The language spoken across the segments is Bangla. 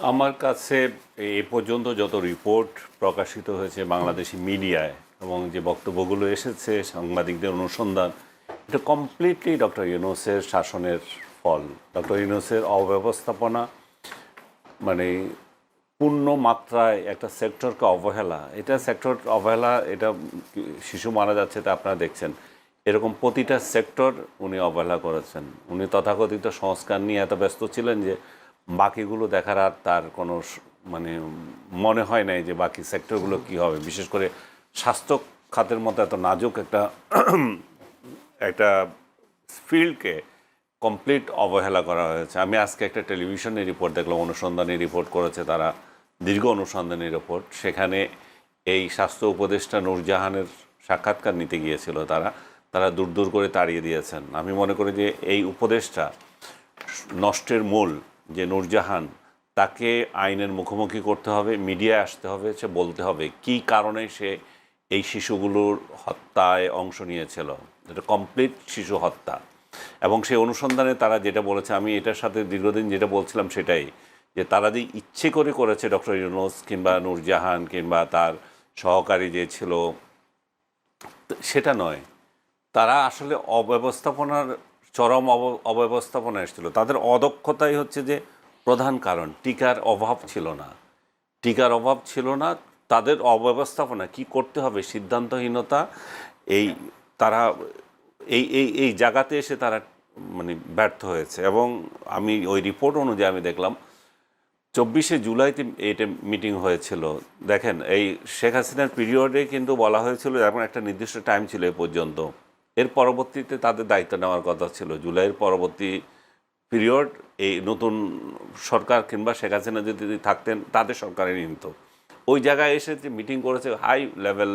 আমার কাছে এ পর্যন্ত যত রিপোর্ট প্রকাশিত হয়েছে বাংলাদেশি মিডিয়ায় এবং যে বক্তব্যগুলো এসেছে সাংবাদিকদের অনুসন্ধান, এটা কমপ্লিটলি ডক্টর ইউনূসের শাসনের ফল। ডক্টর ইউনূসের অব্যবস্থাপনা, মানে পূর্ণ মাত্রায় একটা সেক্টরকে অবহেলা, এটা সেক্টর অবহেলা, এটা শিশু মারা যাচ্ছে তা আপনারা দেখছেন। এরকম প্রতিটা সেক্টর উনি অবহেলা করেছেন। উনি তথাকথিত সংস্কার নিয়ে এত ব্যস্ত ছিলেন যে বাকিগুলো দেখার আর তার কোনো মানে মনে হয় নাই যে বাকি সেক্টরগুলো কী হবে। বিশেষ করে স্বাস্থ্য খাতের মতো এত নাজুক একটা একটা ফিল্ডকে কমপ্লিট অবহেলা করা হয়েছে। আমি আজকে একটা টেলিভিশনের রিপোর্ট দেখলাম, অনুসন্ধানী রিপোর্ট করেছে তারা, দীর্ঘ অনুসন্ধানী রিপোর্ট। সেখানে এই স্বাস্থ্য উপদেষ্টা নূরজাহানের সাক্ষাৎকার নিতে গিয়েছিল তারা দূর দূর করে তাড়িয়ে দিয়েছেন। আমি মনে করি যে এই উপদেষ্টা নষ্টের মূল যে নূরজাহান, তাকে আইনের মুখোমুখি করতে হবে, মিডিয়ায় আসতে হবে, সে বলতে হবে কী কারণে সে এই শিশুগুলোর হত্যায় অংশ নিয়েছিল। এটা কমপ্লিট শিশু হত্যা। এবং সেই অনুসন্ধানে তারা যেটা বলেছে, আমি এটার সাথে দীর্ঘদিন যেটা বলছিলাম সেটাই, যে তারা যে ইচ্ছে করে করেছে ডক্টর ইউনূস কিংবা নূরজাহান কিংবা তার সহকারী যে ছিল, সেটা নয়। তারা আসলে অব্যবস্থাপনার চরম অব্যবস্থাপনা এসেছিল। তাদের অদক্ষতাই হচ্ছে যে প্রধান কারণ। টিকার অভাব ছিল না, তাদের অব্যবস্থাপনা, কি করতে হবে সিদ্ধান্তহীনতা। এই তারা এই জায়গাতে এসে তারা মানে ব্যর্থ হয়েছে। এবং আমি ওই রিপোর্ট অনুযায়ী আমি দেখলাম 24শে জুলাইতে এটা মিটিং হয়েছিল। দেখেন, এই শেখ হাসিনার পিরিয়ডে কিন্তু বলা হয়েছিল এখন একটা নির্দিষ্ট টাইম ছিল এ পর্যন্ত, এর পরবর্তীতে তাদের দায়িত্ব নেওয়ার কথা ছিল। জুলাইয়ের পরবর্তী পিরিয়ড এই নতুন সরকার কিংবা শেখ হাসিনা যদি থাকতেন তাদের সরকারে নিত। ওই জায়গায় এসে যে মিটিং করেছে হাই লেভেল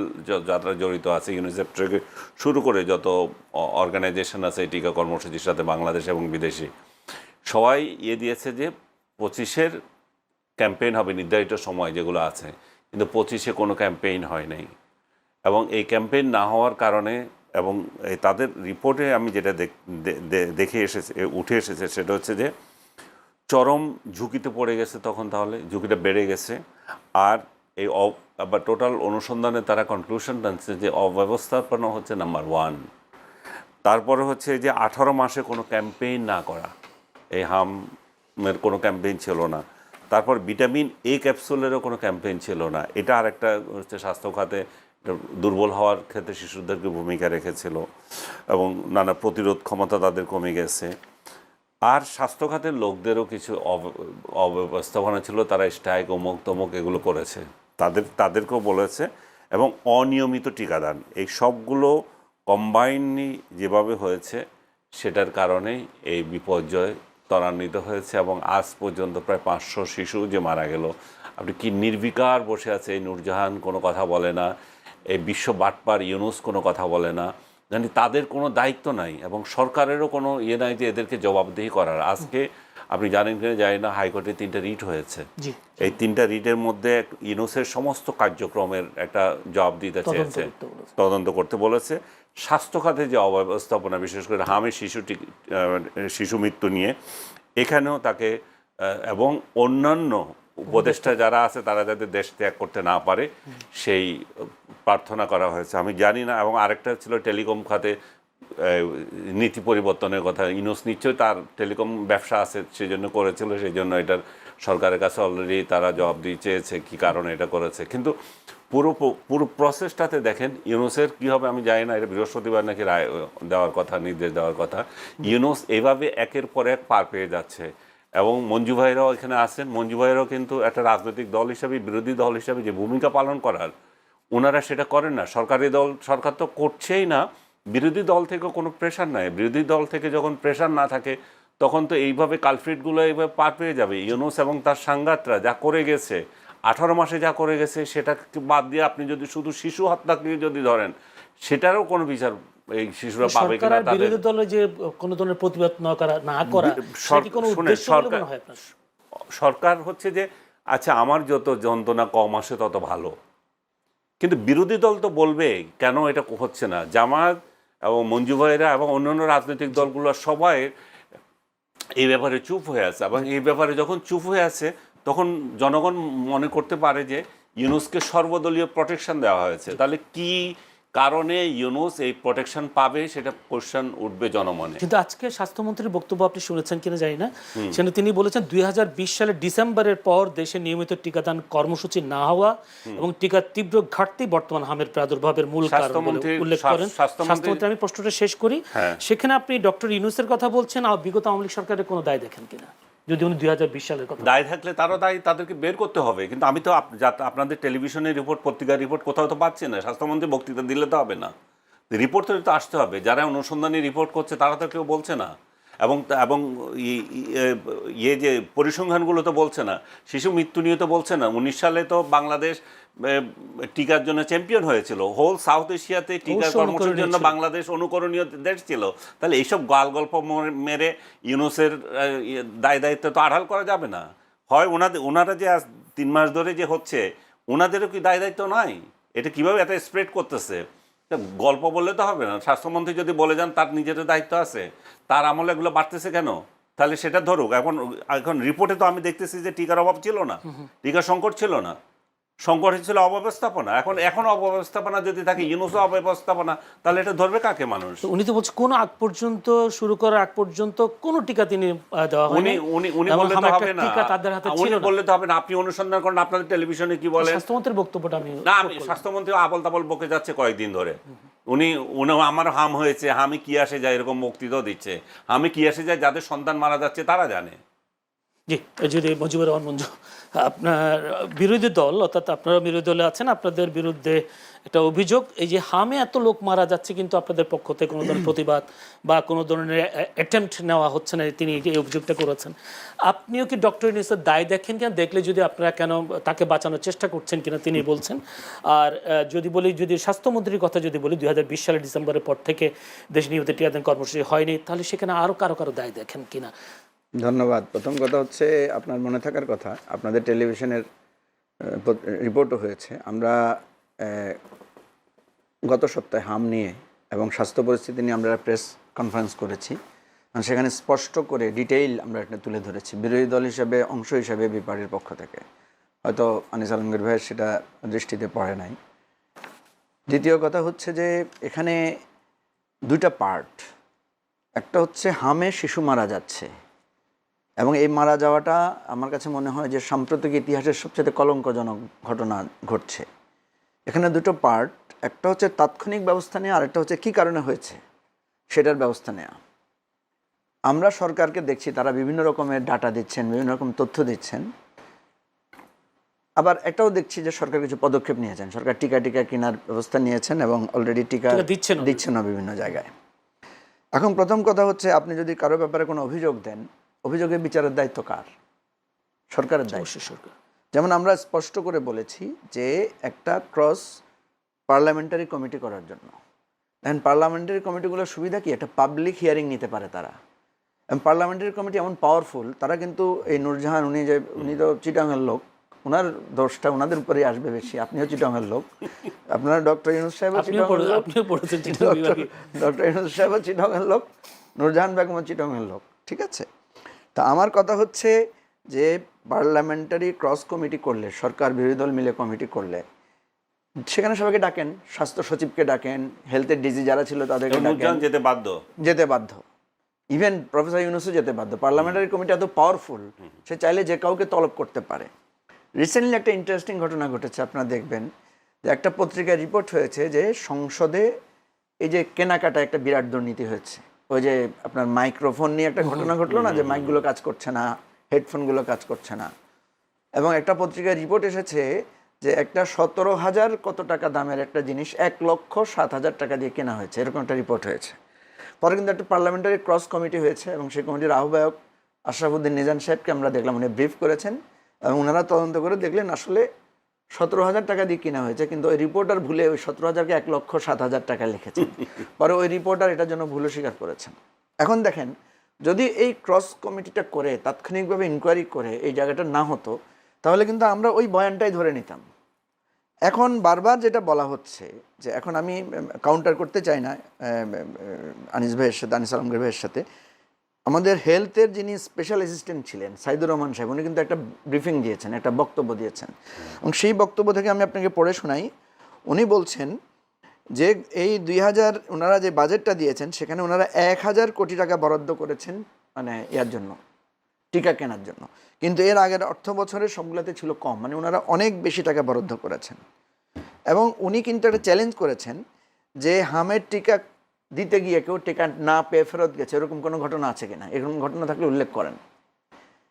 যারা জড়িত আছে, ইউনিসেফ থেকে শুরু করে যত অর্গানাইজেশন আছে এই টিকা কর্মসূচির সাথে, বাংলাদেশ এবং বিদেশি, সবাই দিয়েছে যে 25-এর ক্যাম্পেইন হবে নির্ধারিত সময় যেগুলো আছে, কিন্তু 25-এ কোনো ক্যাম্পেইন হয় নাই। এবং এই ক্যাম্পেইন না হওয়ার কারণে এবং তাদের রিপোর্টে আমি যেটা দেখে এসেছে, উঠে এসেছে, সেটা হচ্ছে যে চরম ঝুঁকিতে পড়ে গেছে তখন, তাহলে ঝুঁকিটা বেড়ে গেছে। আর এই আবার টোটাল অনুসন্ধানে তারা কনক্লুশন টানছে যে অব্যবস্থাপনা হচ্ছে নাম্বার 1। তারপরে হচ্ছে যে 18 মাসে কোনো ক্যাম্পেইন না করা, এই হামের কোনো ক্যাম্পেইন ছিল না। তারপর ভিটামিন এ ক্যাপসুলেরও কোনো ক্যাম্পেইন ছিল না। এটা আরেকটা হচ্ছে স্বাস্থ্য খাতে দুর্বল হওয়ার ক্ষেত্রে শিশুদেরকে ভূমিকা রেখেছিল এবং নানা প্রতিরোধ ক্ষমতা তাদের কমে গেছে। আর স্বাস্থ্য খাতের লোকদেরও কিছু অব্যবস্থাপনা ছিল, তারা স্ট্রাইক অমুক তমুক এগুলো করেছে, তাদেরকেও বলেছে। এবং অনিয়মিত টিকাদান, এই সবগুলো কম্বাইনলি যেভাবে হয়েছে সেটার কারণেই এই বিপর্যয় ত্বরান্বিত হয়েছে। এবং আজ পর্যন্ত প্রায় 500 শিশু যে মারা গেল। আপনি কি নির্বিকার বসে আছে, এই নূরজাহান কোনো কথা বলে না, এই বিশ্ব বাটপার ইউনূস কোনো কথা বলে না, জানি তাদের কোনো দায়িত্ব নাই এবং সরকারেরও কোনো নাই যে এদেরকে জবাবদিহি করার। আজকে আপনি জানেন কিনা জানি না, হাইকোর্টে 3টা রিট হয়েছে। এই 3টা রিটের মধ্যে ইউনূসের সমস্ত কার্যক্রমের একটা জবাব দিতে চেয়েছে, তদন্ত করতে বলেছে। স্বাস্থ্য খাতে যে অব্যবস্থাপনা, বিশেষ করে হামের শিশু মৃত্যু নিয়ে, এখানেও তাকে এবং অন্যান্য উপদেষ্টা যারা আছে তারা যাতে দেশ ত্যাগ করতে না পারে সেই প্রার্থনা করা হয়েছে। আমি জানি না। এবং আরেকটা ছিল টেলিকম খাতে নীতি পরিবর্তনের কথা। ইউনূস নিশ্চয়ই তার টেলিকম ব্যবসা আছে সেই জন্য করেছিল, সেই জন্য এটার সরকারের কাছে অলরেডি তারা জবাব দিয়ে চেয়েছে কী কারণে এটা করেছে। কিন্তু পুরো প্রসেসটাতে দেখেন ইউনূসের কী হবে আমি জানি না। এটা বৃহস্পতিবার নাকি রায় দেওয়ার কথা, নির্দেশ দেওয়ার কথা। ইউনূস এইভাবে একের পর এক পার পেয়ে যাচ্ছে। এবং মঞ্জু ভাইরাও এখানে আছেন। মঞ্জু ভাইরাও কিন্তু একটা রাজনৈতিক দল হিসাবে, বিরোধী দল হিসাবে যে ভূমিকা পালন করার, ওনারা সেটা করেন না। সরকার তো করছেই না, বিরোধী দল থেকেও কোনো প্রেশার নাই। বিরোধী দল থেকে যখন প্রেশার না থাকে তখন তো এইভাবে কালফ্রিটগুলো এইভাবে পার পেয়ে যাবে। ইউনূস এবং তার সাংঘাতরা যা করে গেছে, 18 মাসে যা করে গেছে, সেটা বাদ দিয়ে আপনি যদি শুধু শিশু হত্যাকে যদি ধরেন, সেটারও কোনো বিচার এই শিশুরা পাবে কিনা। বিরোধী দলে যে কোনো ধরনের প্রতিবাদ না করা সরকার হচ্ছে যে আচ্ছা আমার যত যন্ত্রণা কম আসে তত ভালো, কিন্তু বিরোধী দল তো বলবে কেন এটা হচ্ছে না। জামায়াত এবং মঞ্জু ভাইরা এবং অন্যান্য রাজনৈতিক দলগুলো সবাই এই ব্যাপারে চুপ হয়ে আছে। এবং এই ব্যাপারে যখন চুপ হয়ে আছে তখন জনগণ মনে করতে পারে যে ইউনুসকে সর্বদলীয় প্রোটেকশন দেওয়া হয়েছে। তাহলে কি কারণে ইউনুস এই প্রোটেকশন পাবে সেটা কোশ্চেন উঠবে জনমনে। কিন্তু আজকে স্বাস্থ্যমন্ত্রীর বক্তব্য আপনি শুনেছেন কিনা জানি না, সেখানে তিনি বলেছেন 2020 সালের ডিসেম্বরের পর দেশে নিয়মিত টিকাদান কর্মসূচি না হওয়া এবং টিকার তীব্র ঘাটতি বর্তমান হামের প্রাদুর্ভাবের মূল কারণ বলে উল্লেখ করেন স্বাস্থ্যমন্ত্রী। আমি প্রশ্নটা শেষ করি, সেখানে আপনি ডক্টর ইউনূসের কথা বলছেন, আর বিগত আওয়ামী লীগ সরকারের কোনো দায় দেখেন কিনা? যদি উনি 2020 সালের কথা, দায় থাকলে তারও দায়, তাদেরকে বের করতে হবে। কিন্তু আমি তো আপনাদের টেলিভিশনের রিপোর্ট, পত্রিকার রিপোর্ট কোথাও তো পাচ্ছি না। স্বাস্থ্যমন্ত্রী বক্তৃতা দিলে তো হবে না, রিপোর্ট তো আসতে হবে। যারা অনুসন্ধানী রিপোর্ট করছে তারা তো কেউ বলছে না, এবং এবং ইয়ে যে পরিসংখ্যানগুলো তো বলছে না। শিশু মৃত্যু নিয়ে তো বলছে না। 19 সালে তো বাংলাদেশ টিকার জন্য চ্যাম্পিয়ন হয়েছিল। হোল সাউথ এশিয়াতে টিকার কর্মসূচির জন্য বাংলাদেশ অনুকরণীয় দেশ ছিল। তাহলে এইসব গল্প মেরে ইউনূসের দায় দায়িত্ব তো আড়াল করা যাবে না। হয় ওনারা যে আজ 3 মাস ধরে যে হচ্ছে, ওনাদেরও কি দায় দায়িত্ব নাই? এটা কিভাবে এত স্প্রেড করতেছে? গল্প বললে তো হবে না। স্বাস্থ্যমন্ত্রী যদি বলে যান তার নিজের দায়িত্ব আছে, তার আমলে এগুলো বাড়তেছে কেন? তাহলে সেটা ধরুক। এখন রিপোর্টে তো আমি দেখতেছি যে টিকার অভাব ছিল না, টিকার সংকট ছিল না, সংকট ছিল অব্যবস্থাপনা। এখন অব্যবস্থাপনা যদি থাকে, ইউনূসও অব্যবস্থাপনা, তাহলে এটা ধরবে কাকে মানুষ? উনি তো বলছেন কোন আগ পর্যন্ত, শুরু করার আগ পর্যন্ত কোনো টিকা তিনি দেওয়া হয়নি। উনি বললে তো হবে না, উনি বললে তো হবে না। আপনি অনুসন্ধান করেন, আপনাদের টেলিভিশনে কি বলেন? স্বাস্থ্যমন্ত্রীর বক্তব্যটা আমি স্বাস্থ্যমন্ত্রী আবল তাবল বকে যাচ্ছে কয়েকদিন ধরে। উনি আমার হাম হয়েছে, হামে কি আসে যায় এরকম বক্তৃতাও দিচ্ছে। হামে কি আসে যায়, যাদের সন্তান মারা যাচ্ছে তারা জানে। জি, যদি মুজিবুর রহমান মঞ্জু, আপনার বিরোধী দল, অর্থাৎ আপনারা বিরোধী দলে আছেন, আপনাদের বিরুদ্ধে একটা অভিযোগ, এই যে হামে এত লোক মারা যাচ্ছে কিন্তু আপনাদের পক্ষ থেকে কোনো ধরনের প্রতিবাদ বা কোনো ধরনের অ্যাটেম্পট নেওয়া হচ্ছে না, তিনি এই অভিযোগটা করেছেন। আপনিও কি ডক্টর ইউনূসের দায় দেখেন কিনা? দেখলে যদি আপনারা কেন তাকে বাঁচানোর চেষ্টা করছেন কিনা তিনি বলছেন। আর যদি স্বাস্থ্যমন্ত্রীর কথা যদি বলি, 2020 সালের ডিসেম্বরের পর থেকে দেশ নিয়মিত টিকাদান কর্মসূচি হয়নি, তাহলে সেখানে আরও কারো দায় দেখেন কিনা? ধন্যবাদ। প্রথম কথা হচ্ছে, আপনার মনে থাকার কথা, আপনাদের টেলিভিশনের রিপোর্টও হয়েছে। আমরা গত সপ্তাহে হাম নিয়ে এবং স্বাস্থ্য পরিস্থিতি নিয়ে আমরা প্রেস কনফারেন্স করেছি। সেখানে স্পষ্ট করে ডিটেইল আমরা এটা তুলে ধরেছি, বিরোধী দল হিসেবে, অংশ হিসেবে বিপারের পক্ষ থেকে। হয়তো আনিস আলমগীর ভাইয়ের সেটা দৃষ্টিতে পড়ে নাই। দ্বিতীয় কথা হচ্ছে যে এখানে দুইটা পার্ট। একটা হচ্ছে হামে শিশু মারা যাচ্ছে, এবং এই মারা যাওয়াটা আমার কাছে মনে হয় যে সাম্প্রতিক ইতিহাসের সবচেয়ে কলঙ্কজনক ঘটনা ঘটছে। এখানে দুটো পার্ট, একটা হচ্ছে তাৎক্ষণিক ব্যবস্থা নেওয়া, আরেকটা হচ্ছে কী কারণে হয়েছে সেটার ব্যবস্থা নেওয়া। আমরা সরকারকে দেখছি তারা বিভিন্ন রকমের ডাটা দিচ্ছেন, বিভিন্ন রকম তথ্য দিচ্ছেন। আবার এটাও দেখছি যে সরকার কিছু পদক্ষেপ নিয়েছেন। সরকার টিকা কেনার ব্যবস্থা নিয়েছেন এবং অলরেডি টিকা দিচ্ছেন না বিভিন্ন জায়গায়। এখন প্রথম কথা হচ্ছে, আপনি যদি কারো ব্যাপারে কোনো অভিযোগ দেন, অভিযোগের বিচারের দায়িত্ব কার? সরকারের দায়িত্ব। সরকার। যেমন আমরা স্পষ্ট করে বলেছি যে একটা ক্রস পার্লামেন্টারি কমিটি করার জন্য। এখন পার্লামেন্টারি কমিটিগুলোর সুবিধা কি? একটা পাবলিক হিয়ারিং নিতে পারে তারা। এবং পার্লামেন্টারি কমিটি এমন পাওয়ারফুল, তারা কিন্তু এই নূরজাহান, উনি তো চিটাংয়ের লোক, ওনার দোষটা ওনাদের উপরেই আসবে বেশি। আপনিও চিটাংয়ের লোক, আপনারা ডক্টর ইউনূস সাহেবও চিটাংয়ের লোক, ডক্টর ইউনূস সাহেবও চিটাংয়ের লোক, নূরজাহান বেগমও চিটাংয়ের লোক, ঠিক আছে? তা আমার কথা হচ্ছে যে পার্লামেন্টারি ক্রস কমিটি করলে, সরকার বিরোধী দল মিলে কমিটি করলে, সেখানে সবাইকে ডাকেন, স্বাস্থ্য সচিবকে ডাকেন, হেলথের ডিজি যারা ছিল তাদেরকে ডাকেন, যেতে বাধ্য। ইভেন প্রফেসর ইউনূসও যেতে বাধ্য। পার্লামেন্টারি কমিটি এত পাওয়ারফুল, সে চাইলে যে কাউকে তলব করতে পারে। রিসেন্টলি একটা ইন্টারেস্টিং ঘটনা ঘটেছে, আপনারা দেখবেন যে একটা পত্রিকায় রিপোর্ট হয়েছে যে সংসদে এই যে কেনাকাটা একটা বিরাট দুর্নীতি হয়েছে। ওই যে আপনার মাইক্রোফোন নিয়ে একটা ঘটনা ঘটলো না, যে মাইকগুলো কাজ করছে না, হেডফোনগুলো কাজ করছে না। এবং একটা পত্রিকায় রিপোর্ট এসেছে যে একটা 17,000 কত টাকা দামের একটা জিনিস 1,07,000 টাকা দিয়ে কেনা হয়েছে, এরকম একটা রিপোর্ট হয়েছে। পরে কিন্তু একটা পার্লামেন্টারি ক্রস কমিটি হয়েছে এবং সেই কমিটির আহ্বায়ক আশরাফুদ্দিন নিজান সাহেবকে আমরা দেখলাম, উনি ব্রিফ করেছেন এবং ওনারা তদন্ত করে দেখলেন আসলে 17,000 টাকা দিয়ে কেনা হয়েছে, কিন্তু ওই রিপোর্টার ভুলে ওই 17,000কে 1,07,000 টাকা লিখেছেন। পরে ওই রিপোর্টার এটার জন্য ভুল স্বীকার করেছেন। এখন দেখেন, যদি এই ক্রস কমিটিটা করে তাৎক্ষণিকভাবে ইনকোয়ারি করে এই জায়গাটা না হতো, তাহলে কিন্তু আমরা ওই বয়ানটাই ধরে নিতাম। এখন বারবার যেটা বলা হচ্ছে যে, এখন আমি কাউন্টার করতে চাই না আনিস ভাইয়ের সাথে, আনিস আলমগীর ভাইয়ের সাথে, আমাদের হেলথের যিনি স্পেশাল অ্যাসিস্ট্যান্ট ছিলেন সাইদুর রহমান সাহেব, উনি কিন্তু একটা ব্রিফিং দিয়েছেন, একটা বক্তব্য দিয়েছেন, এবং সেই বক্তব্য থেকে আমি আপনাকে পড়ে শোনাই। উনি বলছেন যে এই 2000 ওনারা যে বাজেটটা দিয়েছেন সেখানে ওনারা 1000 কোটি টাকা বরাদ্দ করেছেন মানে ইয়ার জন্য, টিকা কেনার জন্য, কিন্তু এর আগের অর্থ বছরের সবগুলোতে ছিল কম, মানে ওনারা অনেক বেশি টাকা বরাদ্দ করেছেন। এবং উনি কিন্তু একটা চ্যালেঞ্জ করেছেন যে হামের টিকা দিতে গিয়ে কেউ টিকা না পেয়ে ফেরত গেছে, এরকম কোনো ঘটনা আছে কিনা, এরকম ঘটনা থাকলে উল্লেখ করেন।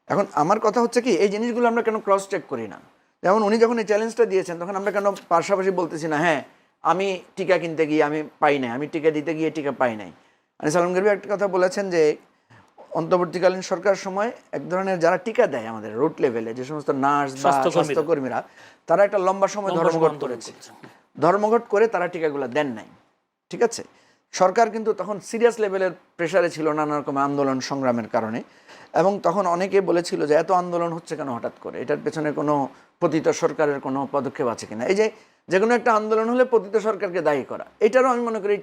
এখন আমার কথা হচ্ছে কি, এই জিনিসগুলো আমরা কেন ক্রস চেক করি না? যেমন উনি যখন এই চ্যালেঞ্জটা দিয়েছেন তখন আমরা কেন পাশাপাশি বলতেছি না হ্যাঁ আমি টিকা কিনতে গিয়ে আমি পাই নাই, আমি টিকা দিতে গিয়ে টিকা পাই নাই। আনিস আলম গরিব একটা কথা বলেছেন যে অন্তর্বর্তীকালীন সরকার সময় এক ধরনের যারা টিকা দেয় আমাদের রুট লেভেলে যে সমস্ত নার্স বা স্বাস্থ্যকর্মীরা, তারা একটা লম্বা সময় ধর্মঘট করেছে, ধর্মঘট করে তারা টিকাগুলো দেন নাই। ঠিক আছে, সরকার কিন্তু তখন সিরিয়াস লেভেলের প্রেশারে ছিল নানা রকম আন্দোলন সংগ্রামের কারণে, এবং তখন অনেকে বলেছিল যে এত আন্দোলন হচ্ছে কেন হঠাৎ করে, এটার পেছনে কোনো পতিত সরকারের কোনো পদক্ষেপ আছে কিনা। এই যে কোনো একটা আন্দোলন হলে পতিত সরকারকে দায়ী করা, এটারও আমি মনে করি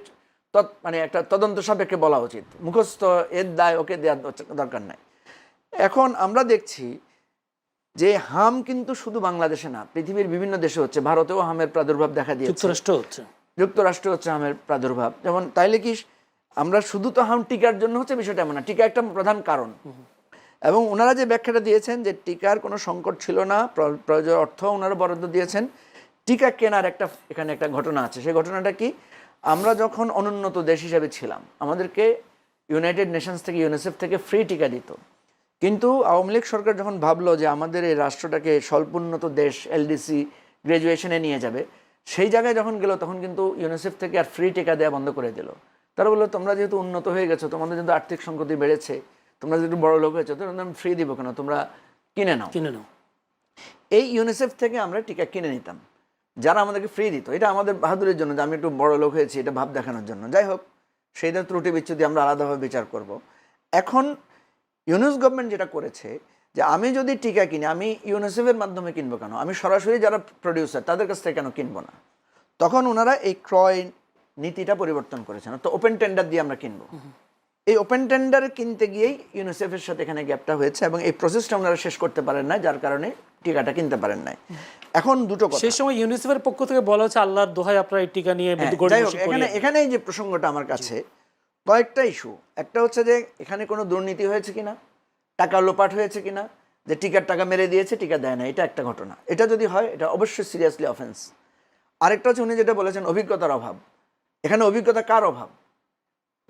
মানে একটা তদন্ত সাপেক্ষে বলা উচিত, মুখস্থ এর দায় ওকে দেওয়ার দরকার নাই। এখন আমরা দেখছি যে হাম কিন্তু শুধু বাংলাদেশে না, পৃথিবীর বিভিন্ন দেশে হচ্ছে, ভারতেও হামের প্রাদুর্ভাব দেখা দিয়েছে, যুক্তরাষ্ট্র হচ্ছে হামের প্রাদুর্ভাব। যেমন তাইলে কি আমরা শুধু তো হাম টিকার জন্য হচ্ছে বিষয়টা এমন না, টিকা একটা প্রধান কারণ। এবং ওনারা যে ব্যাখ্যাটা দিয়েছেন যে টিকার কোনো সংকট ছিল না, প্রয়োজন অর্থ ওনারা বরাদ্দ দিয়েছেন, টিকা কেনার এখানে একটা ঘটনা আছে। সেই ঘটনাটা কি, আমরা যখন অনুন্নত দেশ হিসেবে ছিলাম আমাদেরকে ইউনাইটেড নেশনস থেকে ইউনিসেফ থেকে ফ্রি টিকা দিত, কিন্তু আওয়ামী লীগ সরকার যখন ভাবলো যে আমাদের এই রাষ্ট্রটাকে স্বল্পোন্নত দেশ এলডিসি গ্র্যাজুয়েশনে নিয়ে যাবে, সেই জায়গায় যখন গেল তখন কিন্তু ইউনিসেফ থেকে আর ফ্রি টিকা দেওয়া বন্ধ করে দিল। তারা বললো তোমরা যেহেতু উন্নত হয়ে গেছো, তোমাদের যেহেতু আর্থিক সংকটই বেড়েছে, তোমরা যেহেতু বড় লোক হয়েছো, তো আমি ফ্রি দিব কেন, তোমরা কিনে নাও। এই ইউনিসেফ থেকে আমরা টিকা কিনে নিতাম, যারা আমাদেরকে ফ্রি দিত। এটা আমাদের বাহাদুরের জন্য যে আমি একটু বড় লোক হয়েছি, এটা ভাব দেখানোর জন্য। যাই হোক, সেইটার ত্রুটি বিচ্ছুতি আমরা আলাদাভাবে বিচার করব। এখন ইউনিস গভর্নমেন্ট যেটা করেছে যে আমি যদি টিকা কিনি, আমি ইউনিসেফের মাধ্যমে কিনবো কেন, আমি সরাসরি যারা প্রডিউসার তাদের কাছ থেকে কেন কিনবো না? তখন ওনারা এই ক্রয় নীতিটা পরিবর্তন করেছেন, তো ওপেন টেন্ডার দিয়ে আমরা কিনবো। এই ওপেন টেন্ডারে কিনতে গিয়েই ইউনিসেফের সাথে এখানে গ্যাপটা হয়েছে, এবং এই প্রসেসটা ওনারা শেষ করতে পারেন না, যার কারণে টিকাটা কিনতে পারেন নাই। এখন দুটো কথা, সেই সময় ইউনিসেফের পক্ষ থেকে বলা হচ্ছে আল্লাহর দোহাই আপনারা এই টিকা নিয়ে। এখানে যে প্রসঙ্গটা আমার কাছে কয়েকটা ইস্যু, একটা হচ্ছে যে এখানে কোনো দুর্নীতি হয়েছে কিনা, টাকা লোপাট হয়েছে কিনা, যে টিকার টাকা মেরে দিয়েছে টিকা দেয় না, এটা একটা ঘটনা। এটা যদি হয় এটা অবশ্যই সিরিয়াসলি অফেন্স। আরেকটা হচ্ছে উনি যেটা বলেছেন অভিজ্ঞতার অভাব। এখানে অভিজ্ঞতা কার অভাব?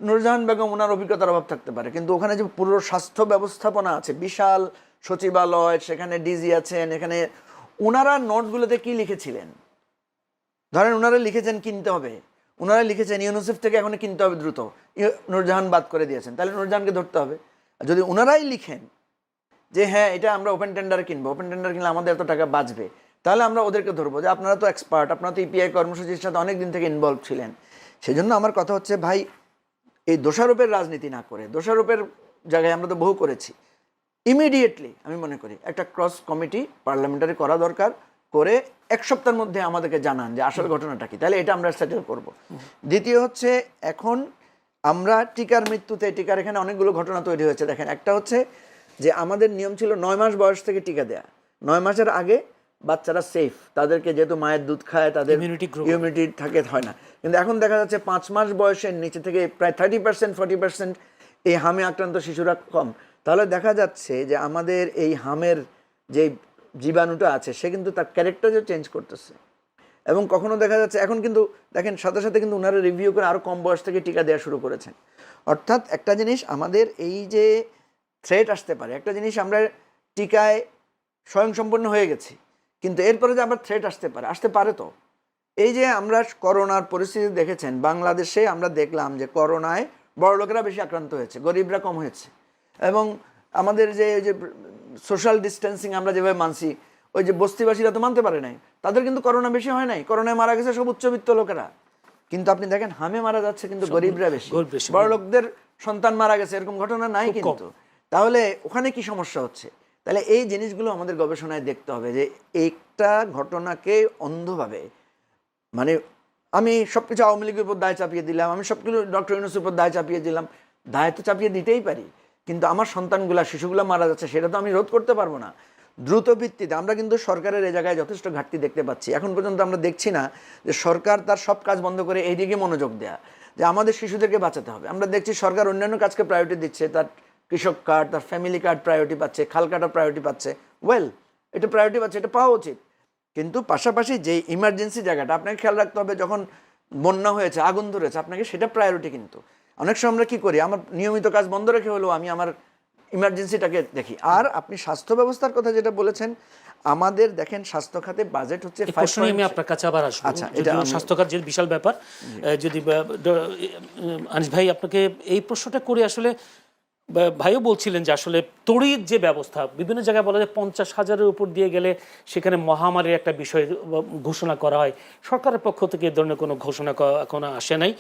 নূরজাহান বেগম, ওনার অভিজ্ঞতার অভাব থাকতে পারে, কিন্তু ওখানে যে পুরো স্বাস্থ্য ব্যবস্থাপনা আছে, বিশাল সচিবালয়, সেখানে ডিজি আছেন, এখানে ওনারা নোটগুলোতে কি লিখেছিলেন? ধরেন ওনারা লিখেছেন কিনতে হবে, ওনারা লিখেছেন ইউনিসেফ থেকে এখন কিনতে হবে দ্রুত, নূরজাহান বাদ করে দিয়েছেন, তাহলে নূরজাহানকে ধরতে হবে। আর যদি ওনারাই লিখেন যে হ্যাঁ এটা আমরা ওপেন টেন্ডারে কিনবো, ওপেন টেন্ডার কিনলে আমাদের এত টাকা বাঁচবে, তাহলে আমরা ওদেরকে ধরবো যে আপনারা তো এক্সপার্ট, আপনারা তো ইপিআই কর্মসূচির সাথে অনেক দিন থেকে ইনভলভ ছিলেন। সেই জন্য আমার কথা হচ্ছে ভাই, এই দোষারোপের রাজনীতি না করে, দোষারোপের জায়গায় আমরা তো বহু করেছি, ইমিডিয়েটলি আমি মনে করি একটা ক্রস কমিটি পার্লামেন্টারি করা দরকার, করে এক সপ্তাহের মধ্যে আমাদেরকে জানান যে আসল ঘটনাটা কি, তাহলে এটা আমরা সেটেল করব। দ্বিতীয় হচ্ছে, এখন আমরা টিকার মৃত্যুতে, টিকার এখানে অনেকগুলো ঘটনা তৈরি হয়েছে। দেখেন, একটা হচ্ছে যে আমাদের নিয়ম ছিল 9 মাস বয়স থেকে টিকা দেয়া, 9 মাসের আগে বাচ্চারা সেফ, তাদেরকে যেহেতু মায়ের দুধ খায় তাদের ইমিউনিটি থাকে, হয় না। কিন্তু এখন দেখা যাচ্ছে 5 মাস বয়সের নিচে থেকে প্রায় 30% 40% এই হামে আক্রান্ত শিশুরা কম। তাহলে দেখা যাচ্ছে যে আমাদের এই হামের যে জীবাণুটা আছে সে কিন্তু তার ক্যারেক্টারও চেঞ্জ করতেছে। এবং কখনো দেখা যাচ্ছে এখন কিন্তু দেখেন সাথে সাথে কিন্তু ওনারা রিভিউ করে আরও কম বয়স থেকে টিকা দেওয়া শুরু করেছেন। অর্থাৎ একটা জিনিস, আমাদের এই যে থ্রেট আসতে পারে, একটা জিনিস আমরা টিকায় স্বয়ংসম্পূর্ণ হয়ে গেছি, কিন্তু এরপরে যে আবার থ্রেট আসতে পারে তো। এই যে আমরা করোনার পরিস্থিতি দেখেছেন বাংলাদেশে, আমরা দেখলাম যে করোনায় বড় লোকেরা বেশি আক্রান্ত হয়েছে, গরিবরা কম হয়েছে। এবং আমাদের যে সোশ্যাল ডিস্টেন্সিং আমরা যেভাবে মানছি, ওই যে বস্তিবাসীরা তো মানতে পারে নাই, তাদের কিন্তু করোনা বেশি হয় নাই, করোনায় মারা গেছে সব উচ্চবিত্ত লোকেরা। কিন্তু আপনি দেখেন হামে মারা যাচ্ছে কিন্তু গরিবরা বেশি, বড় লোকদের সন্তান মারা গেছে এরকম ঘটনা নাই কিন্তু। তাহলে ওখানে কি সমস্যা হচ্ছে? তাহলে এই জিনিসগুলো আমাদের গবেষণায় দেখতে হবে যে একটা ঘটনাকে অন্ধভাবে, মানে আমি সবকিছু আওয়ামী লীগের উপর দায় চাপিয়ে দিলাম, আমি সবকিছু ডক্টর ইউনূসের উপর দায় চাপিয়ে দিলাম, দায় তো চাপিয়ে দিতেই পারি, কিন্তু আমার সন্তানগুলা শিশুগুলা মারা যাচ্ছে, সেটা তো আমি রোধ করতে পারবো না। দ্রুত ভিত্তিতে আমরা কিন্তু সরকারের এই জায়গায় যথেষ্ট ঘাটতি দেখতে পাচ্ছি। এখন পর্যন্ত আমরা দেখছি না যে সরকার তার সব কাজ বন্ধ করে এইদিকে মনোযোগ দেয়া, যে আমাদের শিশুদেরকে বাঁচাতে হবে। আমরা দেখছি সরকার অন্যান্য কাজকে প্রায়োরিটি দিচ্ছে, তার কৃষক কার্ড, তার ফ্যামিলি কার্ড প্রায়োরিটি পাচ্ছে, খাল কাটা প্রায়োরিটি পাচ্ছে। ওয়েল, এটা প্রায়োরিটি পাচ্ছে, এটা পাওয়া উচিত। কিন্তু পাশাপাশি যে ইমার্জেন্সি জায়গাটা আপনাকে খেয়াল রাখতে হবে, যখন বন্যা হয়েছে, আগুন ধরেছে, আপনাকে সেটা প্রায়োরিটি। কিন্তু অনেক সময় আমরা কি করি, আমার নিয়মিত কাজ বন্ধ রেখে হলেও আমি আমার ইমার্জেন্সিটাকে দেখি। আর আপনি স্বাস্থ্য ব্যবস্থার কথা যেটা বলেছেন, আমাদের দেখেন স্বাস্থ্য খাতে বাজেট হচ্ছে এই প্রশ্ন নিয়ে আমি আপনার কাছে আবার আসবো। আচ্ছা, এটা স্বাস্থ্য খাত যে বিশাল ব্যাপার, যদি আনিস ভাই আপনাকে এই প্রশ্নটা করে, আসলে ভাইও বলছিলেন যে আসলে তড়িৎ যে ব্যবস্থা, বিভিন্ন জায়গায় বলা যায় 50,000-এর উপর দিয়ে গেলে সেখানে মহামারীর একটা বিষয় ঘোষণা করা হয়। সরকারের পক্ষ থেকে এই ধরনের কোনো ঘোষণা এখনো আসে নাই,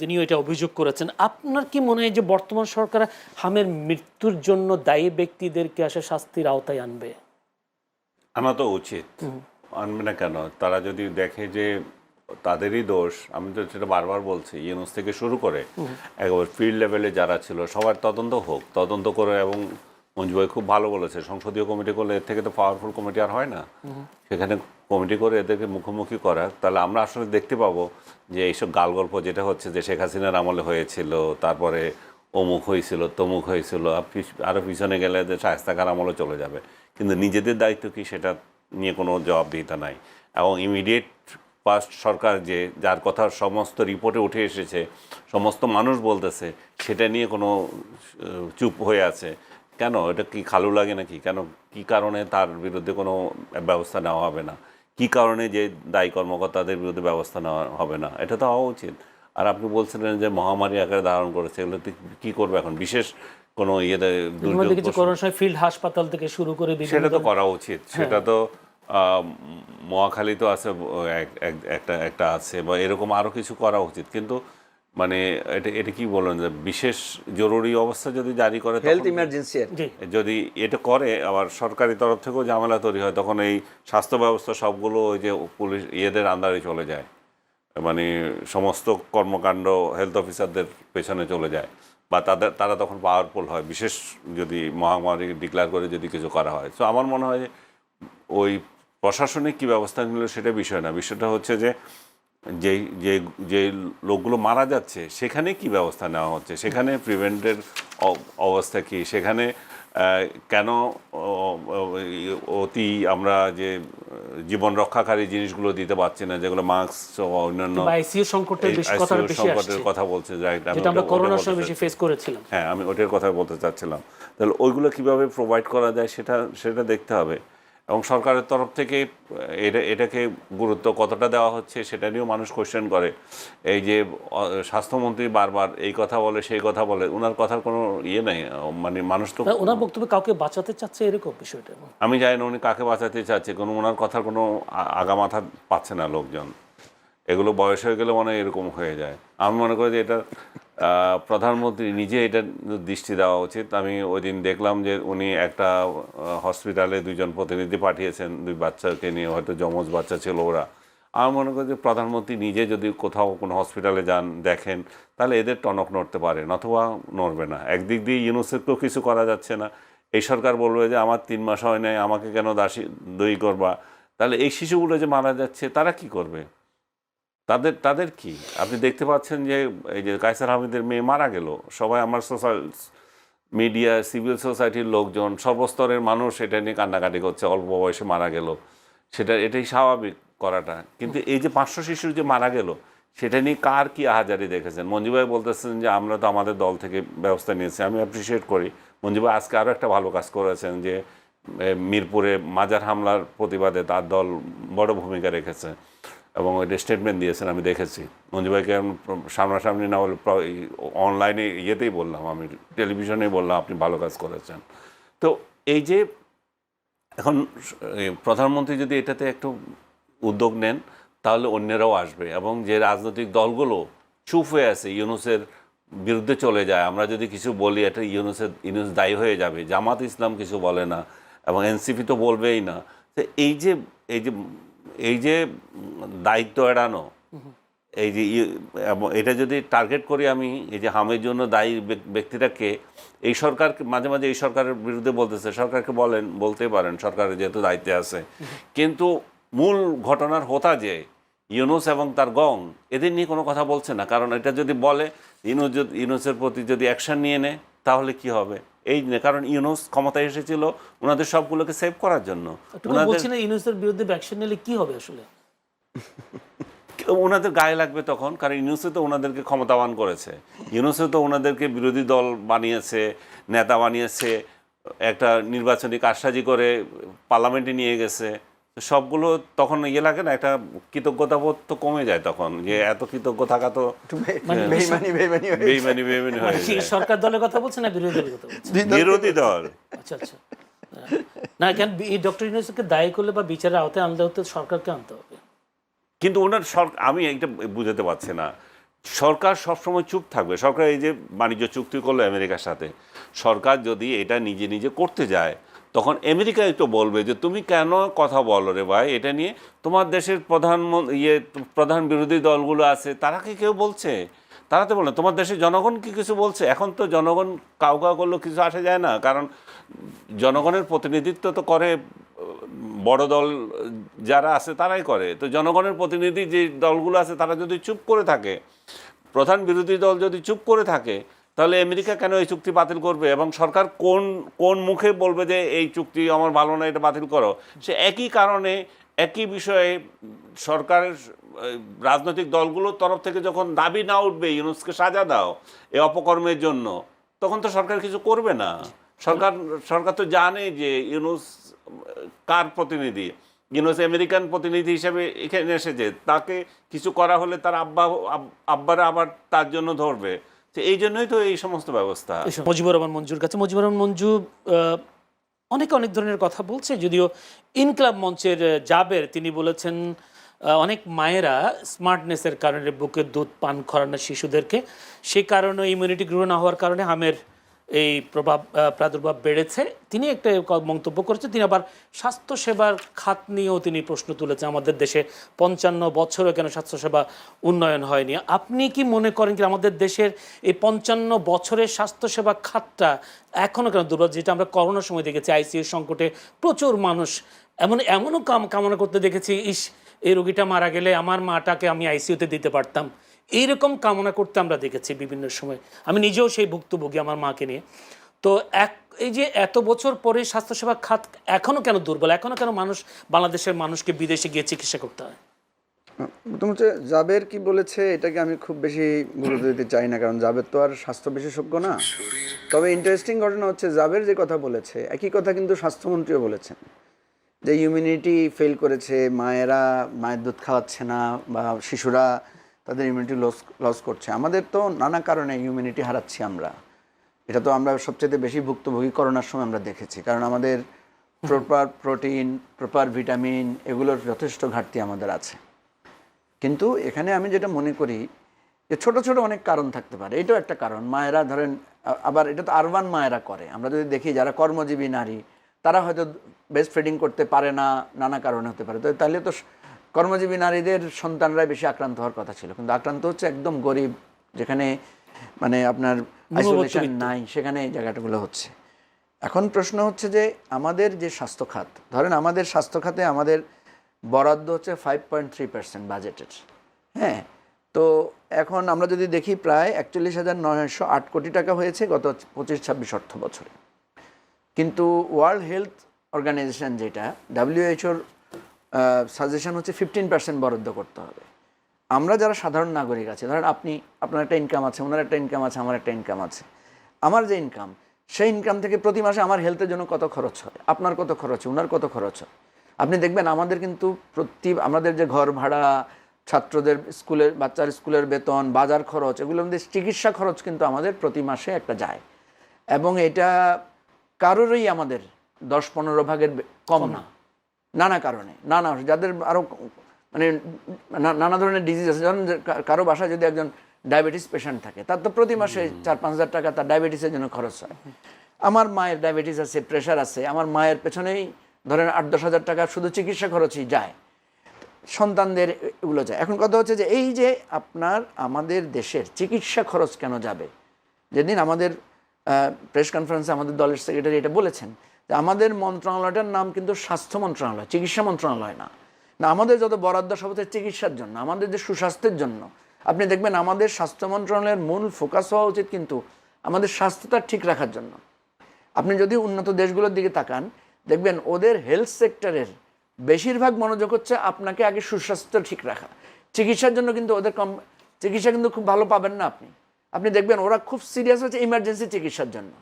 তিনিও এটা অভিযোগ করেছেন। আপনার কি মনে হয় যে বর্তমান সরকার হামের মৃত্যুর জন্য দায়ী ব্যক্তিদেরকে আসে শাস্তির আওতায় আনবে? আনা তো উচিত, আনবে না কেন? তারা যদি দেখে যে তাদেরই দোষ, আমি তো সেটা বারবার বলছি, ইউনুস থেকে শুরু করে একবার ফিল্ড লেভেলে যারা ছিল সবার তদন্ত হোক, তদন্ত করে। এবং মঞ্জু ভাই খুব ভালো বলেছে, সংসদীয় কমিটি করলে এর থেকে তো পাওয়ারফুল কমিটি আর হয় না। সেখানে কমিটি করে এদেরকে মুখোমুখি করা, তাহলে আমরা আসলে দেখতে পাবো যে এইসব গালগল্প যেটা হচ্ছে যে শেখ হাসিনার আমলে হয়েছিল, তারপরে অমুক হয়েছিল, তমুক হয়েছিল, আরও পিছনে গেলে যে শায়েস্তা খান আমলে চলে যাবে, কিন্তু নিজেদের দায়িত্ব কি সেটা নিয়ে কোনো জবাবদিহিতা নাই। এবং ইমিডিয়েট পাস্ট সরকার যে যার কথা সমস্ত রিপোর্টে উঠে এসেছে, সমস্ত মানুষ বলতেছে, সেটা নিয়ে কোনো চুপ হয়ে আছে কেন? এটা কি খালু লাগে নাকি? কেন, কি কারণে তার বিরুদ্ধে কোনো ব্যবস্থা নেওয়া হবে না? কি কারণে যে দায়ী কর্মকর্তাদের বিরুদ্ধে ব্যবস্থা নেওয়া হবে না? এটা তো হওয়া উচিত। আর আপনি বলছিলেন যে মহামারী আকারে ধারণ করেছে, এগুলো কী করবে এখন? বিশেষ কোনো ফিল্ড হাসপাতাল থেকে শুরু করে সেটা তো করা উচিত। সেটা তো মহাখালী তো আছে, একটা আছে, বা এরকম আরও কিছু করা উচিত। কিন্তু মানে এটা কি বলেন যে বিশেষ জরুরি অবস্থা যদি জারি করে, হেলথ ইমার্জেন্সি, যদি এটা করে আবার সরকারি তরফ থেকেও ঝামেলা তৈরি হয়, তখন এই স্বাস্থ্য ব্যবস্থা সবগুলো ওই যে পুলিশ ইয়েদের আন্ডারে চলে যায়, মানে সমস্ত কর্মকাণ্ড হেলথ অফিসারদের পেছনে চলে যায়, বা তারা তখন পাওয়ারফুল হয়, বিশেষ যদি মহামারী ডিক্লেয়ার করে যদি কিছু করা হয়। তো আমার মনে হয় যে ওই প্রশাসনিক কী ব্যবস্থা নিল সেটা বিষয় না, বিষয়টা হচ্ছে যে যে লোকগুলো মারা যাচ্ছে সেখানে কি ব্যবস্থা নেওয়া হচ্ছে, সেখানে প্রিভেন্টের অবস্থা কি, সেখানে কেন অতি আমরা যে জীবন রক্ষাকারী জিনিসগুলো দিতে পারছি না, যেগুলো মাস্ক অন্যান্য সংকটের কথা বলছে, হ্যাঁ আমি ওটার কথা বলতে চাচ্ছিলাম। তাহলে ওইগুলো কিভাবে প্রোভাইড করা যায় সেটা দেখতে হবে। এবং সরকারের তরফ থেকে এটাকে গুরুত্ব কতটা দেওয়া হচ্ছে সেটা নিয়েও মানুষ কোয়েশ্চেন করে। এই যে স্বাস্থ্যমন্ত্রী বারবার এই কথা বলে, সেই কথা বলে, ওনার কথার কোনো ইয়ে নেই, মানে মানুষ তো ওনার বক্তব্যে কাউকে বাঁচাতে চাচ্ছে এরকম বিষয়টা। আমি জানি না উনি কাকে বাঁচাতে চাচ্ছে, কোনো ওনার কথার কোনো আগামাথা পাচ্ছে না লোকজন। এগুলো বয়স হয়ে গেলে মনে হয় এরকম হয়ে যায়। আমি মনে করি যে এটা প্রধানমন্ত্রী নিজে এটা দৃষ্টি দেওয়া উচিত। আমি ওই দিন দেখলাম যে উনি একটা হসপিটালে 2 জন প্রতিনিধি পাঠিয়েছেন, 2 বাচ্চাকে নিয়ে, হয়তো যমজ বাচ্চা ছিল ওরা। আমি মনে করি যে প্রধানমন্ত্রী নিজে যদি কোথাও কোনো হসপিটালে যান, দেখেন, তাহলে এদের টনক নড়তে পারে, নতুবা নড়বে না। একদিক দিয়ে ইউনিসেফকেও কিছু করা যাচ্ছে না, এই সরকার বলবে যে আমার 3 মাস হয় নাই, আমাকে কেন দই করবা? তাহলে এই শিশুগুলো যে মারা যাচ্ছে তারা কি করবে? তাদের কি? আপনি দেখতে পাচ্ছেন যে এই যে কায়সার হামিদের মেয়ে মারা গেল, সবাই আমার সোশ্যাল মিডিয়া, সিভিল সোসাইটির লোকজন, সর্বস্তরের মানুষ এটা নিয়ে কান্নাকাটি করছে, অল্প বয়সে মারা গেল, এটাই স্বাভাবিক করাটা। কিন্তু এই যে 500 শিশু যে মারা গেল, সেটা নিয়ে কার কি আহাজারি দেখেছেন? মঞ্জু ভাই বলতেছেন যে আমরা তো আমাদের দল থেকে ব্যবস্থা নিয়েছি, আমি অ্যাপ্রিসিয়েট করি। মঞ্জু ভাই আজকে আরও একটা ভালো কাজ করেছেন, যে মিরপুরে মাজার হামলার প্রতিবাদে তার দল বড় ভূমিকা রেখেছে এবং ওইটা স্টেটমেন্ট দিয়েছেন, আমি দেখেছি। মঞ্জু ভাইকে সামনাসামনি না বলে অনলাইনে ইয়েতেই বললাম, আমি টেলিভিশনেই বললাম আপনি ভালো কাজ করেছেন। তো এই যে এখন প্রধানমন্ত্রী যদি এটাতে একটু উদ্যোগ নেন, তাহলে অন্যরাও আসবে। এবং যে রাজনৈতিক দলগুলো চুপ হয়ে আছে, ইউনুসের বিরুদ্ধে চলে যায়, আমরা যদি কিছু বলি এটা ইউনুস দায়ী হয়ে যাবে, জামাত ইসলাম কিছু বলে না এবং এনসিপি তো বলবেই না। তো এই যে দায়িত্ব এড়ানো, এই যে এবং এটা যদি টার্গেট করি আমি এই যে হামের জন্য দায়ী ব্যক্তিটাকে, এই সরকার মাঝে মাঝে এই সরকারের বিরুদ্ধে বলতেছে, সরকারকে বলতেই পারেন, সরকারের যেহেতু দায়িত্বে আছে, কিন্তু মূল ঘটনার হোতা যে ইউনূস এবং তার গং, এদের নিয়ে কোনো কথা বলছে না। কারণ এটা যদি বলে ইউনূসের প্রতি যদি অ্যাকশন নিয়ে নেয় তাহলে কি হবে, এই কারণ ইউনূস ক্ষমতায় এসেছিল ওনাদের সবগুলোকে সেভ করার জন্য। বলছেন ইউনূসের বিরুদ্ধে অ্যাকশন নিলে কি হবে আসলে? ওনাদের গায়ে লাগবে তখন, কারণ ইউনূসে তো ওনাদেরকে ক্ষমতাবান করেছে, ইউনূসে তো ওনাদেরকে বিরোধী দল বানিয়েছে, নেতা বানিয়েছে, একটা নির্বাচনী কারসাজি করে পার্লামেন্টে নিয়ে গেছে। তো সবগুলো তখন ইয়ে লাগে না, একটা কৃতজ্ঞতাবোধ তো কমে যায় তখন, যে এত কৃতজ্ঞ থাকা তো বেইমানি হয়ে যায়। সরকার দলের কথা বলছে না বিরোধী দলের কথা বলছে? বিরোধী দল। আচ্ছা আচ্ছা, না কেন ডক্টর ইউনূসকে দায়ী করলে বা বিচারের আওতায় আনলে হতে সরকারকে আনতে হবে। কিন্তু ওনার আমি এটা বুঝাতে পারছি না, সরকার সবসময় চুপ থাকবে। সরকার এই যে বাণিজ্য চুক্তি করলো আমেরিকার সাথে, সরকার যদি এটা নিজে নিজে করতে যায় তখন আমেরিকা একটু বলবে যে তুমি কেন কথা বলো রে ভাই এটা নিয়ে, তোমার দেশের প্রধান বিরোধী দলগুলো আছে তারা কি কেউ বলছে? তারা তো বলে তোমার দেশের জনগণ কি কিছু বলছে? এখন তো জনগণ কাউ করলেও কিছু আসা যায় না, কারণ জনগণের প্রতিনিধিত্ব তো করে বড় দল যারা আছে তারাই করে। তো জনগণের প্রতিনিধি যে দলগুলো আছে তারা যদি চুপ করে থাকে, প্রধান বিরোধী দল যদি চুপ করে থাকে, তাহলে আমেরিকা কেন এই চুক্তি বাতিল করবে? এবং সরকার কোন মুখে বলবে যে এই চুক্তি আমার ভালো না, এটা বাতিল করো? সে একই কারণে একই বিষয়ে সরকারের রাজনৈতিক দলগুলোর তরফ থেকে যখন দাবি না উঠবে ইউনূসকে সাজা দাও এই অপকর্মের জন্য, তখন তো সরকার কিছু করবে না। সরকার তো জানে যে ইউনূস কার প্রতিনিধি, ইউনূস আমেরিকান প্রতিনিধি হিসেবে এখানে এসেছে, তাকে কিছু করা হলে তার আব্বারা আবার তার জন্য ধরবে। তো এই জন্যই তো এই সমস্ত ব্যবস্থা। মুজিবুর রহমান মঞ্জুর কাছে, মুজিবুর রহমান মঞ্জু অনেক ধরনের কথা বলছে, যদিও ইনকিলাব মঞ্চের জাবের তিনি বলেছেন অনেক মায়েরা স্মার্টনেসের কারণে বুকের দুধ পান করানো শিশুদেরকে, সেই কারণে ইমিউনিটি গ্রো না হওয়ার কারণে হামের এই প্রাদুর্ভাব বেড়েছে। তিনি একটা মন্তব্য করেছেন। তিনি আবার স্বাস্থ্যসেবার খাত নিয়েও তিনি প্রশ্ন তুলেছেন, আমাদের দেশে 55 বছরও কেন স্বাস্থ্যসেবা উন্নয়ন হয়নি। আপনি কি মনে করেন কি আমাদের দেশের এই 55 বছরের স্বাস্থ্যসেবা খাতটা এখনও কেন দুর্বল? যেটা আমরা করোনার সময় দেখেছি, আইসিইউ সংকটে প্রচুর মানুষ এমনও কামনা করতে দেখেছি, এই রোগীটা মারা গেলে আমার মাটাকে আমি আইসিইউতে দিতে পারতাম, এইরকম কামনা করতে আমরা দেখেছি বিভিন্ন সময়। আমি নিজেও সেই ভুক্তভোগী আমার মাকে নিয়ে। তো এই যে এত বছর পরে স্বাস্থ্যসেবা খাত এখনও কেন দুর্বল, এখনও কেন বাংলাদেশের মানুষকে বিদেশে গিয়ে চিকিৎসা করতে হয়? প্রথম হচ্ছে জাবের কি বলেছে এটাকে আমি খুব বেশি গুরুত্ব দিতে চাই না, কারণ জাবের তো আর স্বাস্থ্য বিশেষজ্ঞ না। তবে ইন্টারেস্টিং ঘটনা হচ্ছে জাবের যে কথা বলেছে একই কথা কিন্তু স্বাস্থ্যমন্ত্রীও বলেছেন, যে ইমিউনিটি ফেল করেছে, মায়ের দুধ খাওয়াচ্ছে না, বা শিশুরা তাদের ইমিউনিটি লস করছে। আমাদের তো নানা কারণে ইমিউনিটি হারাচ্ছি আমরা। এটা তো আমরা সবচেয়ে বেশি ভুক্তভোগী করোনার সময় আমরা দেখেছি, কারণ আমাদের প্রপার প্রোটিন, প্রপার ভিটামিন এগুলোর যথেষ্ট ঘাটতি আমাদের আছে। কিন্তু এখানে আমি যেটা মনে করি যে ছোট ছোট অনেক কারণ থাকতে পারে, এটাও একটা কারণ। মায়েরা ধরেন, আবার এটা তো আরবান মায়েরা করে, আমরা যদি দেখি যারা কর্মজীবী নারী তারা হয়তো ব্রেস্ট ফিডিং করতে পারে না, নানা কারণে হতে পারে। তো তাহলে তো কর্মজীবী নারীদের সন্তানরাই বেশি আক্রান্ত হওয়ার কথা ছিল, কিন্তু আক্রান্ত হচ্ছে একদম গরিব, যেখানে মানে আপনার আইসোলেশন নাই, সেখানে এই জায়গাটাগুলো হচ্ছে। এখন প্রশ্ন হচ্ছে যে আমাদের যে স্বাস্থ্য খাত, ধরেন আমাদের স্বাস্থ্য খাতে আমাদের বরাদ্দ হচ্ছে 5.3% বাজেটের। হ্যাঁ, তো এখন আমরা যদি দেখি প্রায় 41,908 কোটি টাকা হয়েছে গত 25-26 অর্থ বছরে। কিন্তু ওয়ার্ল্ড হেলথ অর্গানাইজেশন যেটা WHO সাজেশন হচ্ছে 15% বরাদ্দ করতে হবে। আমরা যারা সাধারণ নাগরিক আছে, ধরেন আপনার একটা ইনকাম আছে, ওনার একটা ইনকাম আছে, আমার একটা ইনকাম আছে, আমার যে ইনকাম সেই ইনকাম থেকে প্রতি মাসে আমার হেলথের জন্য কত খরচ হয়, আপনার কত খরচ হয়, ওনার কত খরচ হয়। আপনি দেখবেন আমাদের কিন্তু আমাদের যে ঘর ভাড়া, ছাত্রদের বাচ্চার স্কুলের বেতন, বাজার খরচ, এগুলোর মধ্যে চিকিৎসা খরচ কিন্তু আমাদের প্রতি মাসে একটা যায়, এবং এটা কারোরই আমাদের 10-15 ভাগের কম না, নানা কারণে, যাদের আরও মানে নানা ধরনের ডিজিজ আছে। যেমন কারো বাসায় যদি একজন ডায়াবেটিস পেশেন্ট থাকে, তার তো প্রতি মাসে 4-5 হাজার টাকা তার ডায়াবেটিসের জন্য খরচ হয়। আমার মায়ের ডায়াবেটিস আছে, প্রেশার আছে, আমার মায়ের পেছনেই ধরেন 8-10 হাজার টাকা শুধু চিকিৎসা খরচই যায়। সন্তানদের এগুলো যায়। এখন কথা হচ্ছে যে এই যে আপনার আমাদের দেশের চিকিৎসা খরচ কেন যাবে, যেদিন আমাদের প্রেস কনফারেন্সে আমাদের দলের সেক্রেটারি এটা বলেছেন যে আমাদের মন্ত্রণালয়টার নাম কিন্তু স্বাস্থ্য মন্ত্রণালয়, চিকিৎসা মন্ত্রণালয় না। না, আমাদের যত বরাদ্দ সব হচ্ছে চিকিৎসার জন্য, আমাদের যে সুস্বাস্থ্যের জন্য। আপনি দেখবেন আমাদের স্বাস্থ্য মন্ত্রণালয়ের মূল ফোকাস হওয়া উচিত কিন্তু আমাদের স্বাস্থ্যটা ঠিক রাখার জন্য। আপনি যদি উন্নত দেশগুলোর দিকে তাকান দেখবেন ওদের হেলথ সেক্টরের বেশিরভাগ মনোযোগ হচ্ছে আপনাকে আগে সুস্বাস্থ্য ঠিক রাখা। চিকিৎসার জন্য কিন্তু ওদের চিকিৎসা কিন্তু খুব ভালো পাবেন না আপনি। আপনি দেখবেন ওরা খুব সিরিয়াস হচ্ছে ইমার্জেন্সি চিকিৎসার জন্য।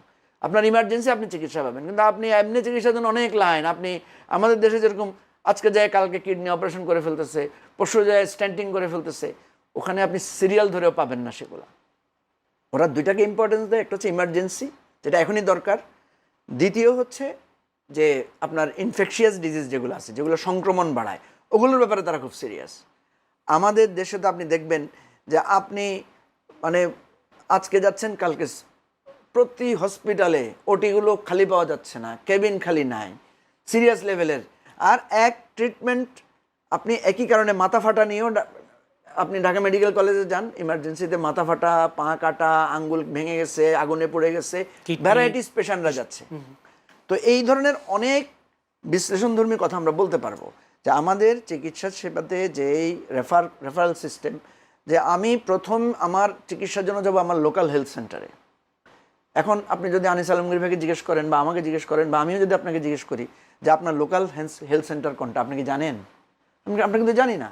আপনার ইমার্জেন্সি আপনি চিকিৎসা পাবেন, কিন্তু আপনি এমনি চিকিৎসার জন্য অনেক লাইন। আপনি আমাদের দেশে যেরকম আজকে যায় কালকে কিডনি অপারেশন করে ফেলতেছে, পরশু যায় স্ট্যান্টিং করে ফেলতেছে, ওখানে আপনি সিরিয়াল ধরেও পাবেন না সেগুলো। ওরা দুইটাকে ইম্পর্টেন্স দেয়, একটা হচ্ছে ইমার্জেন্সি যেটা এখনই দরকার, দ্বিতীয় হচ্ছে যে আপনার ইনফেকশিয়াস ডিজিজ যেগুলো আছে, যেগুলো সংক্রমণ বাড়ায়, ওগুলোর ব্যাপারে তারা খুব সিরিয়াস। আমাদের দেশে তো আপনি দেখবেন যে আপনি মানে আজকে যাচ্ছেন কালকে প্রতি হসপিটালে ওটিগুলো খালি পাওয়া যাচ্ছে না, কেবিন খালি নাই, সিরিয়াস লেভেলের। আর এক ট্রিটমেন্ট আপনি একই কারণে মাথা ফাটা নিয়েও আপনি ঢাকা মেডিকেল কলেজে যান, ইমার্জেন্সিতে মাথা ফাটা, পা কাটা, আঙ্গুল ভেঙে গেছে, আগুনে পড়ে গেছে, ভ্যারাইটিস পেশেন্টরা যাচ্ছে। তো এই ধরনের অনেক বিশ্লেষণধর্মী কথা আমরা বলতে পারবো যে আমাদের চিকিৎসা সেবাতে যেই রেফারেল সিস্টেম, যে আমি প্রথম আমার চিকিৎসার জন্য যাবো আমার লোকাল হেলথ সেন্টারে। এখন আপনি যদি আনিস আলমগীর ভাইকে জিজ্ঞেস করেন বা আমাকে জিজ্ঞেস করেন বা আমিও যদি আপনাকে জিজ্ঞেস করি যে আপনার লোকাল হেলথ সেন্টার কোনটা, আপনি কি জানেন? আপনি কিন্তু জানি না।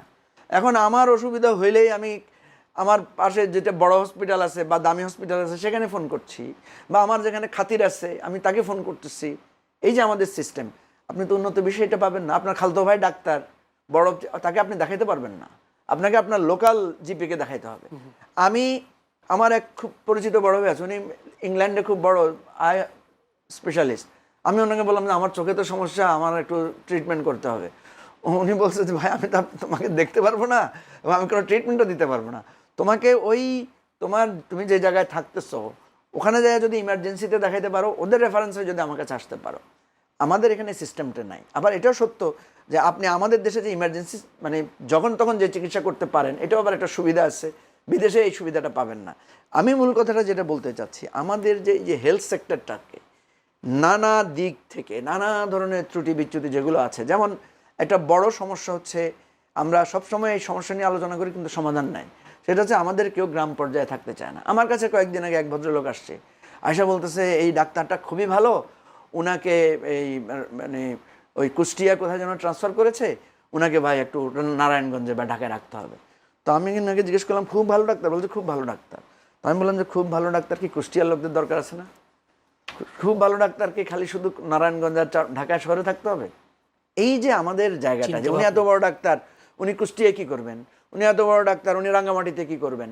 এখন আমার অসুবিধা হইলেই আমি আমার পাশে যেটা বড় হসপিটাল আছে বা দামি হসপিটাল আছে সেখানে ফোন করছি, বা আমার যেখানে খাতির আছে আমি তাকে ফোন করতেছি। এই যে আমাদের সিস্টেম, আপনি তো উন্নত বিষয়টা পাবেন না। আপনার খালতো ভাই ডাক্তার বড়, তাকে আপনি দেখাইতে পারবেন না, আপনাকে আপনার লোকাল জিপিকে দেখাইতে হবে। আমার এক খুব পরিচিত বড় ভাই আছে, উনি ইংল্যান্ডে খুব বড় আই স্পেশালিস্ট। আমি ওনাকে বললাম যে আমার চোখে তো সমস্যা, আমার একটু ট্রিটমেন্ট করতে হবে। উনি বলছে যে ভাই আমি তো তোমাকে দেখতে পারবো না এবং আমি কোনো ট্রিটমেন্টও দিতে পারবো না, তোমাকে তুমি যে জায়গায় থাকতেছো ওখানে যায় যদি ইমার্জেন্সিতে দেখাইতে পারো, ওদের রেফারেন্সে যদি আমার কাছে আসতে পারো। আমাদের এখানে সিস্টেমটা নাই। আবার এটাও সত্য যে আপনি আমাদের দেশে যে ইমার্জেন্সি মানে যখন তখন যে চিকিৎসা করতে পারেন, এটাও আবার একটা সুবিধা আছে, বিদেশে এই সুবিধাটা পাবেন না। আমি মূল কথাটা যেটা বলতে চাচ্ছি, আমাদের যে হেলথ সেক্টরটাকে নানা দিক থেকে নানা ধরনের ত্রুটি বিচ্যুতি যেগুলো আছে, যেমন একটা বড় সমস্যা হচ্ছে আমরা সবসময় এই সমস্যা নিয়ে আলোচনা করি কিন্তু সমাধান নাই, সেটা হচ্ছে আমাদের কেউ গ্রাম পর্যায়ে থাকতে চায় না। আমার কাছে কয়েকদিন আগে এক ভদ্রলোক আসছে, আয়সা বলতেছে এই ডাক্তারটা খুবই ভালো, উনাকে এই মানে ওই কুষ্টিয়া কোথায় যেন ট্রান্সফার করেছে, উনাকে ভাই একটু নারায়ণগঞ্জে বা ঢাকায় রাখতে হবে। তো আমি ওনাকে জিজ্ঞেস করলাম খুব ভালো ডাক্তার? বলছে খুব ভালো ডাক্তার। তো আমি বললাম যে খুব ভালো ডাক্তার কি কুষ্টিয়ার লোকদের দরকার আছে না? খুব ভালো ডাক্তার কি খালি শুধু নারায়ণগঞ্জ আর ঢাকা শহরে থাকতে হবে? এই যে আমাদের জায়গাটা, যে উনি এত বড় ডাক্তার, উনি কুষ্টিয়ায় কি করবেন? উনি এত বড় ডাক্তার, উনি রাঙ্গামাটিতে কি করবেন?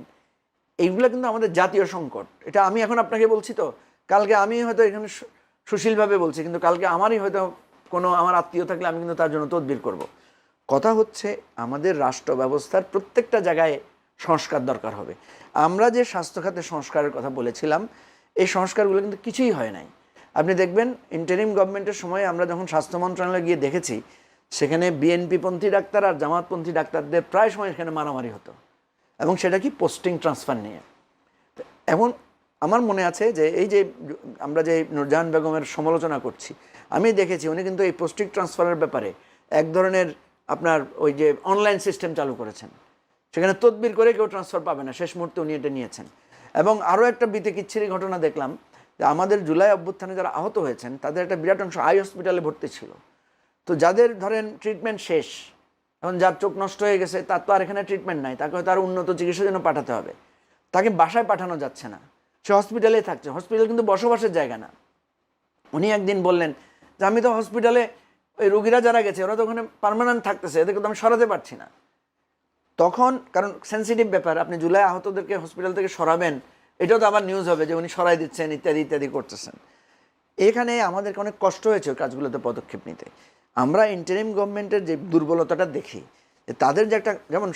এইগুলো কিন্তু আমাদের জাতীয় সংকট। এটা আমি এখন আপনাকে বলছি, তো কালকে আমি হয়তো এখানে সুশীলভাবে বলছি, কিন্তু কালকে আমারই হয়তো কোনো আমার আত্মীয় থাকলে আমি কিন্তু তার জন্য তদবির করব। কথা হচ্ছে আমাদের রাষ্ট্র ব্যবস্থার প্রত্যেকটা জায়গায় সংস্কার দরকার হবে। আমরা যে স্বাস্থ্য খাতে সংস্কারের কথা বলেছিলাম, এই সংস্কারগুলো কিন্তু কিছুই হয় নাই। আপনি দেখবেন ইন্টারিম গভর্নমেন্টের সময় আমরা যখন স্বাস্থ্য মন্ত্রণালয়ে গিয়ে দেখেছি, সেখানে বিএনপিপন্থী ডাক্তার আর জামাতপন্থী ডাক্তারদের প্রায় সময় এখানে মারামারি হতো, এবং সেটা কি পোস্টিং ট্রান্সফার নিয়ে। এখন আমার মনে আছে যে এই যে আমরা যে নূরজাহান বেগমের সমালোচনা করছি, আমি দেখেছি উনি কিন্তু এই পোস্টিং ট্রান্সফারের ব্যাপারে এক ধরনের আপনার ওই যে অনলাইন সিস্টেম চালু করেছেন, সেখানে তদবির করে কেউ ট্রান্সফার পাবে না, শেষ মুহূর্তে উনি এটা নিয়েছেন। এবং আরও একটা বিতিকিচ্ছিরি ঘটনা দেখলাম যে আমাদের জুলাই অভ্যুত্থানে যারা আহত হয়েছেন তাদের একটা বিরাট অংশ আই হসপিটালে ভর্তি ছিল। তো যাদের ধরেন ট্রিটমেন্ট শেষ, এখন যার চোখ নষ্ট হয়ে গেছে তার তো আর এখানে ট্রিটমেন্ট নাই, তাকে হয়তো আর উন্নত চিকিৎসার জন্য পাঠাতে হবে, তাকে বাসায় পাঠানো যাচ্ছে না, সে হসপিটালেই থাকছে। হসপিটাল কিন্তু বসবাসের জায়গা না। উনি একদিন বললেন যে আমি তো হসপিটালে ওই রোগীরা যারা গেছে ওরা তো ওখানে পার্মানেন্ট থাকতেছে, এদেরকে তো আমি সরাতে পারছি না। তখন কারণ সেন্সিটিভ ব্যাপার, আপনি জুলাই আহতদেরকে হসপিটাল থেকে সরাবেন, এটাও তো আবার নিউজ হবে যে উনি সরাই দিচ্ছেন ইত্যাদি ইত্যাদি করতেছেন। এখানে আমাদেরকে অনেক কষ্ট হয়েছে ওই কাজগুলোতে পদক্ষেপ নিতে। আমরা ইন্টারিম গভর্নমেন্টের যে দুর্বলতাটা দেখি, যে তাদের যে একটা যেমন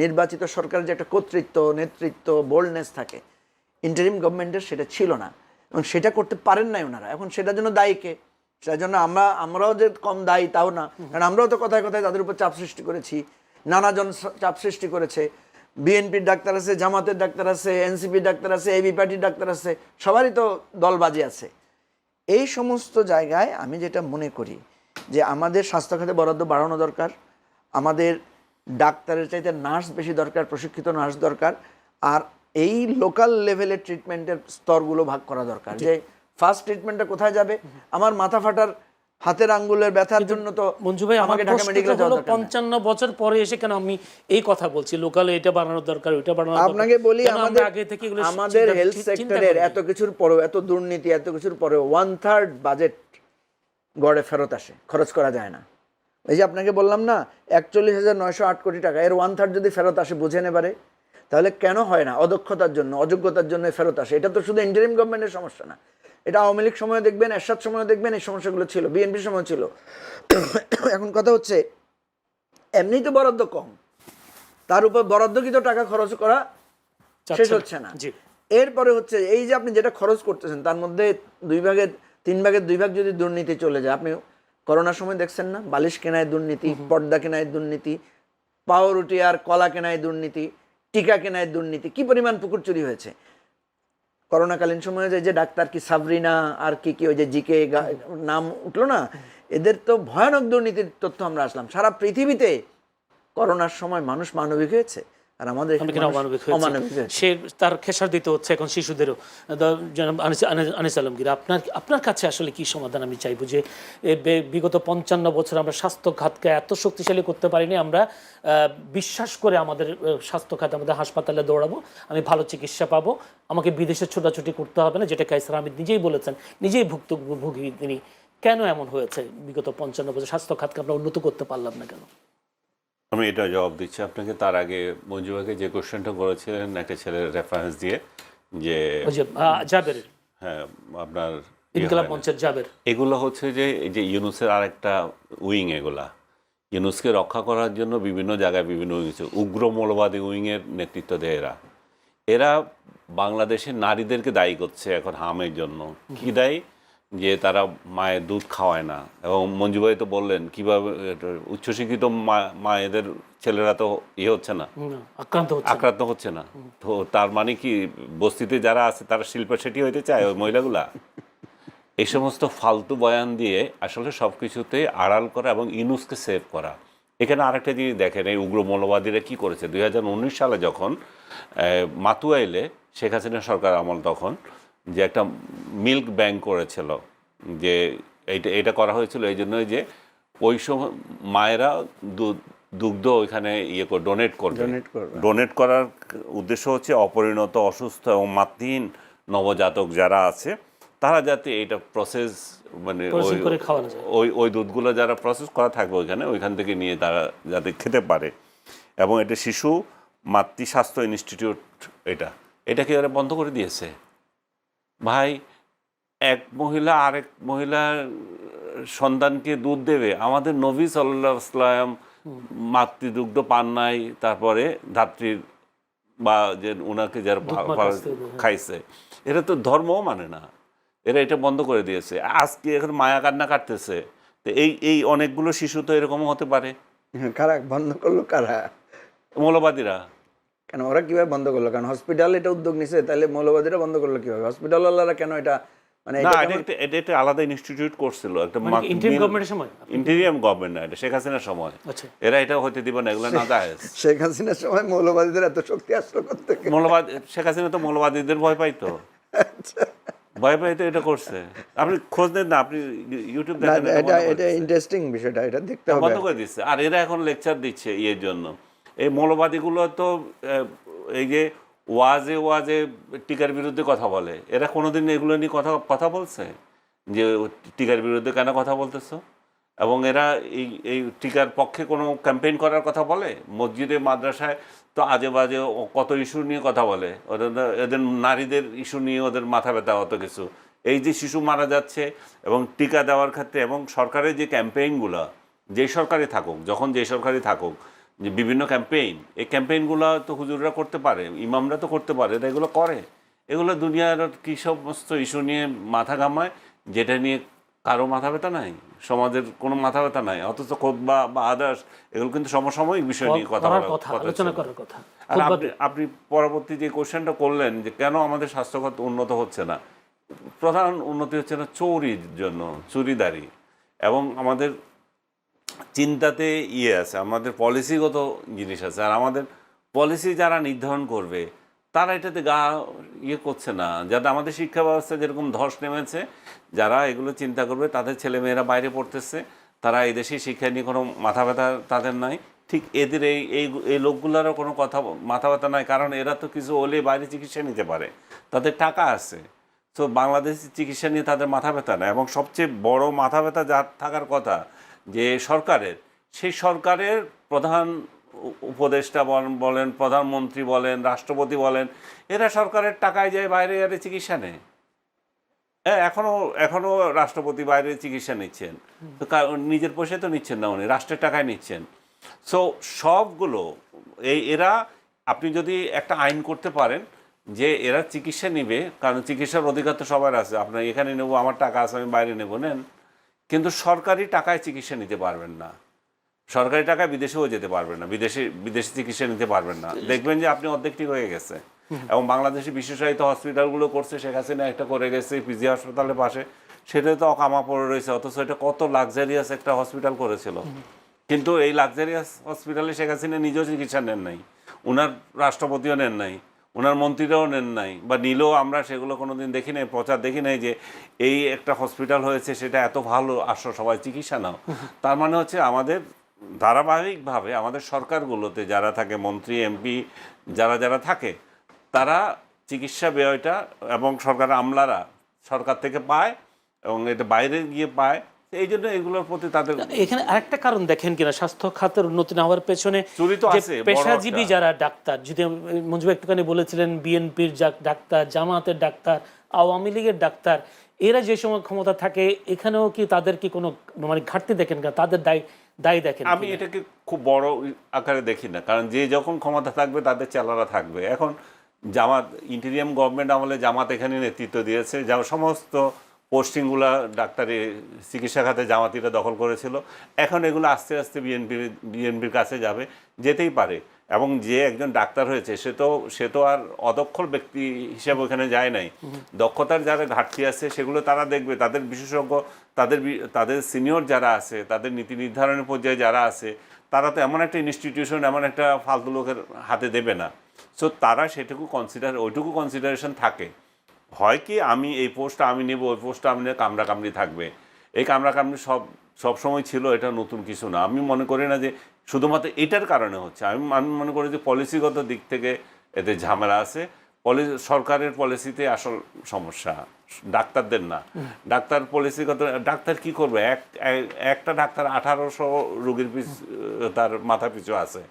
নির্বাচিত সরকারের যে একটা কর্তৃত্ব, নেতৃত্ব, বোল্ডনেস থাকে, ইন্টারিম গভর্নমেন্টের সেটা ছিল না, এবং সেটা করতে পারেন নাই ওনারা। এখন সেটার জন্য দায়ী কে? সেটার জন্য আমরাও যে কম দায়ী তাও না, কারণ আমরাও তো কথায় কথায় তাদের উপর চাপ সৃষ্টি করেছি নানাজন চাপ সৃষ্টি করেছে। বিএনপির ডাক্তার আছে, জামাতের ডাক্তার আছে, এনসিপির ডাক্তার আছে, এবি পার্টির ডাক্তার আছে, সবারই তো দলবাজি আছে। এই সমস্ত জায়গায় আমি যেটা মনে করি যে আমাদের স্বাস্থ্য খাতে বরাদ্দ বাড়ানো দরকার, আমাদের ডাক্তারের চাইতে নার্স বেশি দরকার, প্রশিক্ষিত নার্স দরকার, আর এই লোকাল লেভেলের ট্রিটমেন্টের স্তরগুলো ভাগ করা দরকার। যে ফার্স্ট ট্রিটমেন্টটা কোথায় যাবে, আমার মাথা ফাটার হাতের আঙ্গুলের ব্যথার জন্য তো মঞ্জু ভাই, আমাকে ঢাকা মেডিকেলে যাওয়া দরকার না। 55 বছর পরে এসে কেন আমি এই কথা বলছি, লোকালে এটা বানানো দরকার, ওইটা বানানো দরকার। আপনাকে বলি কেন আমরা আমাদের আগে থেকে এগুলো আমাদের হেলথ চিন্তা সেক্টরের করিনি? এত কিছুর পরেও, এত দুর্নীতি, এত কিছুর পরেও 1/3 বাজেট গড়ে ফেরত আসে, খরচ করা যায় না। এই যে আপনাকে বললাম না 41,908 কোটি টাকা, এর 1/3 যদি ফেরত আসে বুঝেন এবারে, তাহলে কেন হয় না? অদক্ষতার জন্য, অযোগ্যতার জন্য ফেরত আসে। এটা তো শুধু ইন্টারিম গভর্নমেন্টের সমস্যা না, এটা আওয়ামী লীগ সময় দেখবেন, এরশাদ সময় দেখবেন, এই সমস্যাগুলো ছিল, বিএনপির সময় ছিল। এখন কথা হচ্ছে এমনি তো বরাদ্দ কম, তার উপর বরাদ্দকৃত টাকা খরচ করা শেষ হচ্ছে না। জি। এরপরে হচ্ছে এই যে আপনি যেটা খরচ করতেছেন তার মধ্যে 3 ভাগের 2 ভাগ যদি দুর্নীতি চলে যায়, আপনি করোনার সময় দেখছেন না, বালিশ কেনায় দুর্নীতি, পর্দা কেনায় দুর্নীতি, পাউরুটি আর কলা কেনায় দুর্নীতি, টিকা কেনায় দুর্নীতি, কি পরিমাণ পুকুর চুরি হয়েছে। করোনাকালীন সময়ে যে ডাক্তার কি সাবরিনা আর কি কি ওই যে জিকে নাম উঠলো না, এদের তো ভয়ানক দুর্নীতির তথ্য আমরা আসলাম। সারা পৃথিবীতে করোনার সময় মানুষ মানবিক হয়েছে, আর আমাদের অমানবিক হয়েছে। সে তার খেসার দিতে হচ্ছে এখন শিশুদেরও। জনাব আনিস আলমগীর, আপনার কাছে আসলে কি সমাধান আমি চাইবো? যে বিগত 55 বছর আমরা স্বাস্থ্য খাতকে এত শক্তিশালী করতে পারিনি, আমরা বিশ্বাস করে আমাদের স্বাস্থ্য খাতে, আমাদের হাসপাতালে দৌড়াবো, আমি ভালো চিকিৎসা পাবো, আমাকে বিদেশে ছোটাছুটি করতে হবে না, যেটা কায়সার আহমেদ নিজেই বলেছেন, নিজেই ভুক্তভোগী তিনি। কেন এমন হয়েছে বিগত 55 বছর স্বাস্থ্য খাতকে আমরা উন্নত করতে পারলাম না কেন? আমি এটা জবাব দিচ্ছি আপনাকে। তার আগে মঞ্জু ভাইকে যে কোশ্চেনটা করেছিলেন একটা ছেলের রেফারেন্স দিয়ে, যে জাবের, হ্যাঁ আপনার ইনকিলাব মঞ্চের জাবের, এগুলো হচ্ছে যে এই যে ইউনুসের আরেকটা উইং, এগুলা ইউনুসকে রক্ষা করার জন্য বিভিন্ন জায়গায় বিভিন্ন উইং আছে। উগ্র মৌলবাদী উইংয়ের নেতৃত্ব দেয় এরা বাংলাদেশের নারীদেরকে দায়ী করছে এখন হামের জন্য। কি দায়ী? যে তারা মায়ের দুধ খাওয়ায় না। এবং মঞ্জু ভাই তো বললেন কীভাবে উচ্চশিক্ষিত মায়েদের ছেলেরা তো হচ্ছে না, আক্রান্ত হচ্ছে না। তো তার মানে কি বস্তিতে যারা আছে তারা শিল্পা সেটি হইতে চায় ওই মহিলাগুলা? এই সমস্ত ফালতু বয়ান দিয়ে আসলে সব কিছুতে আড়াল করা এবং ইউনুসকে সেভ করা। এখানে আরেকটা জিনিস দেখেন, এই উগ্র মৌলবাদীরা কী করেছে। 2019 সালে যখন মাতুয়াইলে শেখ হাসিনা সরকার আমল, তখন যে একটা মিল্ক ব্যাংক করেছিল, যে এটা করা হয়েছিল এই জন্যই যে ওই সময় মায়েরা দুগ্ধ ওইখানে ডোনেট করবে। ডোনেট করার উদ্দেশ্য হচ্ছে অপরিণত, অসুস্থ এবং মাতৃহীন নবজাতক যারা আছে তারা যাতে এইটা প্রসেস, মানে ওই দুধগুলো যারা প্রসেস করা থাকবে ওইখান থেকে নিয়ে তারা যাতে খেতে পারে। এবং এটা শিশু মাতৃ স্বাস্থ্য ইনস্টিটিউট এটাকে ওরা বন্ধ করে দিয়েছে। ভাই, এক মহিলা আরেক মহিলার সন্তানকে দুধ দেবে? আমাদের নবী সাল্লাল্লাহু আলাইহি ওয়াসাল্লাম মাতৃদুগ্ধ পান নাই, তারপরে ধাত্রীর বা যে ওনাকে যারা খাইছে, এরা তো ধর্মও মানে না, এরা এটা বন্ধ করে দিয়েছে। আজকে এখন মায়া কান্না কাটতেছে। তো এই অনেকগুলো শিশু তো এরকমও হতে পারে। কারা বন্ধ করলো? কারা? মৌলবাদীরা। কেন ওরা কিভাবে বন্ধ করলো? কারণ হসপিটাল এটা উদ্যোগ নিছে, তাহলে মৌলবাদীরা বন্ধ করলো কিভাবে? হসপিটাল ওয়ালারা কেন এটা, মানে এটা একটা আলাদা ইনস্টিটিউট করছিল, একটা ইন্টারিম গভর্নমেন্টের সময়, ইন্টারিম গভর্নমেন্ট না, এটা শেখ হাসিনার সময়। এরা এটা হইতে দিব না, এগুলো না জায়েজ। শেখ হাসিনার সময় মৌলবাদীদের এত শক্তি আসলো কোথা থেকে? শেখ হাসিনা তো মৌলবাদীদের ভয় পাইতো, ভয় পাইতো এটা করছে। আপনি খোঁজ দেন না, আপনি ইউটিউব দেখেন, এটা ইন্টারেস্টিং বিষয়টা, এটা দেখতে হবে। বন্ধ করে দিচ্ছে। আর এরা এখন লেকচার দিচ্ছে ইয়ের জন্য। এই মৌলবাদীগুলো তো এই যে ওয়াজে টিকার বিরুদ্ধে কথা বলে, এরা কোনোদিন এগুলো নিয়ে কথা বলছে যে টিকার বিরুদ্ধে কেন কথা বলতেছো? এবং এরা এই টিকার পক্ষে কোনো ক্যাম্পেইন করার কথা বলে? মসজিদে মাদ্রাসায় তো আজে বাজে কত ইস্যু নিয়ে কথা বলে, এদের নারীদের ইস্যু নিয়ে ওদের মাথা ব্যথা অত কিছু। এই যে শিশু মারা যাচ্ছে এবং টিকা দেওয়ার ক্ষেত্রে এবং সরকারের যে ক্যাম্পেইনগুলো, যেই সরকারই থাকুক, যখন যেই সরকারই থাকুক, যে বিভিন্ন ক্যাম্পেইন, এই ক্যাম্পেইনগুলো তো হুজুররা করতে পারে, ইমামরা তো করতে পারে, এরা এগুলো করে। এগুলো দুনিয়ার কী সমস্ত ইস্যু নিয়ে মাথা ঘামায়, যেটা নিয়ে কারো মাথা ব্যথা নাই। সমাজের কোনো মাথা ব্যথা নাই, অথচ খোদবা বা আদার্স এগুলো কিন্তু সমসাময়িক বিষয় নিয়ে কথা করার বলার কথা, কথা আলোচনা ছিল। করার কথা। আর আপনি পরবর্তী যে কোশ্চেনটা করলেন যে কেন আমাদের স্বাস্থ্যখাত উন্নত হচ্ছে না, প্রধান উন্নতি হচ্ছে না চুরির জন্য, চুরিদারি, এবং আমাদের চিন্তাতে আছে, আমাদের পলিসিগত জিনিস আছে। আর আমাদের পলিসি যারা নির্ধারণ করবে তারা এটাতে করছে না, যাতে আমাদের শিক্ষা ব্যবস্থা যেরকম ধস নেমেছে, যারা এগুলো চিন্তা করবে তাদের ছেলেমেয়েরা বাইরে পড়তেছে, তারা এই দেশে শিক্ষা নিয়ে কোনো মাথা ব্যথা তাদের নাই। ঠিক এদের এই লোকগুলোরও কোনো কথা মাথা ব্যথা নাই, কারণ এরা তো কিছু হলে বাইরে চিকিৎসা নিতে পারে, তাদের টাকা আছে। তো বাংলাদেশি চিকিৎসা নিয়ে তাদের মাথা ব্যথা না, এবং সবচেয়ে বড় মাথা ব্যথা যার থাকার কথা যে সরকারের, সেই সরকারের প্রধান উপদেষ্টা বলেন, প্রধানমন্ত্রী বলেন, রাষ্ট্রপতি বলেন, এরা সরকারের টাকায় যায় বাইরে বাইরে চিকিৎসা নেয়। হ্যাঁ, এখনো রাষ্ট্রপতি বাইরে চিকিৎসা নিচ্ছেন, তো নিজের পয়সায় তো নিচ্ছেন না, উনি রাষ্ট্রের টাকায় নিচ্ছেন। সো সবগুলো এরা, আপনি যদি একটা আইন করতে পারেন যে এরা চিকিৎসা নিবে, কারণ চিকিৎসার অধিকার তো সবার আছে, আপনার এখানে নেবো, আমার টাকা আছে আমি বাইরে নেবো, নেন, কিন্তু সরকারি টাকায় চিকিৎসা নিতে পারবেন না, সরকারি টাকায় বিদেশেও যেতে পারবেন না, বিদেশে চিকিৎসা নিতে পারবেন না। দেখবেন যে আপনি অর্ধেক ঠিক হয়ে গেছে। এবং বাংলাদেশি বিশেষায়িত হসপিটালগুলো করছে, শেখ হাসিনা একটা করে গেছে পিজি হাসপাতালের পাশে, সেটা তো অকামা পড়ে রয়েছে, অথচ এটা কত লাক্সারিয়াস একটা হসপিটাল করেছিল। কিন্তু এই লাক্সারিয়াস হসপিটালে শেখ হাসিনা নিজেও চিকিৎসা নেন নাই, ওনার রাষ্ট্রপতিও নেন নাই, ওনার মন্ত্রীরাও নেন নাই, বা নিলেও আমরা সেগুলো কোনোদিন দেখি নাই, প্রচার দেখি নাই যে এই একটা হসপিটাল হয়েছে, সেটা এত ভালো, আসো সবাই চিকিৎসা নাও। তার মানে হচ্ছে আমাদের ধারাবাহিকভাবে আমাদের সরকারগুলোতে যারা থাকে, মন্ত্রী এমপি যারা যারা থাকে, তারা চিকিৎসা ব্যয়টা এবং সরকারের আমলারা সরকার থেকে পায় এবং এটা বাইরে গিয়ে পায়, এই জন্য এগুলোর প্রতি তাদের। এখানে আরেকটা কারণ দেখেন কিনা, স্বাস্থ্য খাতের উন্নতি না হওয়ার পেছনে চুরি তো যে আছে, পেশাজীবী যারা ডাক্তার, যদি মঞ্জু ভাই একটুখানি বলেছিলেন বিএনপির ডাক্তার, জামাতের ডাক্তার, আওয়ামী লীগের ডাক্তার, এরা যে সময় ক্ষমতা থাকে, এখানেও কি তাদের কি কোনো মানে ঘাটতি দেখেন কিনা, তাদের দায়ী দেখেন? আমি এটাকে খুব বড় আকারে দেখি না, কারণ যে যখন ক্ষমতা থাকবে তাদের চেলারা থাকবে। এখন জামাত, ইন্টেরিয়াম গভর্নমেন্ট আমলে জামাত এখানে নেতৃত্ব দিয়েছে, যা সমস্ত পোস্টিংগুলো ডাক্তারি চিকিৎসা খাতে জামাতিরা দখল করেছিল, এখন এগুলো আস্তে আস্তে বিএনপির কাছে যাবে, যেতেই পারে। এবং যে একজন ডাক্তার হয়েছে সে তো আর অদক্ষ ব্যক্তি হিসেবে ওখানে যায় নাই, দক্ষতার যারা ঘাটতি আছে সেগুলো তারা দেখবে, তাদের বিশেষজ্ঞ, তাদের সিনিয়র যারা আছে, তাদের নীতি নির্ধারণের পর্যায়ে যারা আছে, তারা তো এমন একটা ইনস্টিটিউশন, এমন একটা ফালতু লোকের হাতে দেবে না। সো তারা ওইটুকু কনসিডারেশন থাকে। হয় কি আমি এই পোস্টটা আমি নেব, ওই পোস্টটা আমি নেব, কামড়াকামড়ি থাকবে। এই কামড়াকামড়ি সব সময় ছিল, এটা নতুন কিছু না। আমি মনে করি না যে শুধুমাত্র এটার কারণে হচ্ছে, আমি মনে করি যে পলিসিগত দিক থেকে এতে ঝামেলা আছে। সরকারের পলিসিতে আসল সমস্যা, ডাক্তারদের না। ডাক্তার পলিসিগত, ডাক্তার কি করবে, একটা ডাক্তার 1800 রোগীর তার মাথা পিছু আছে,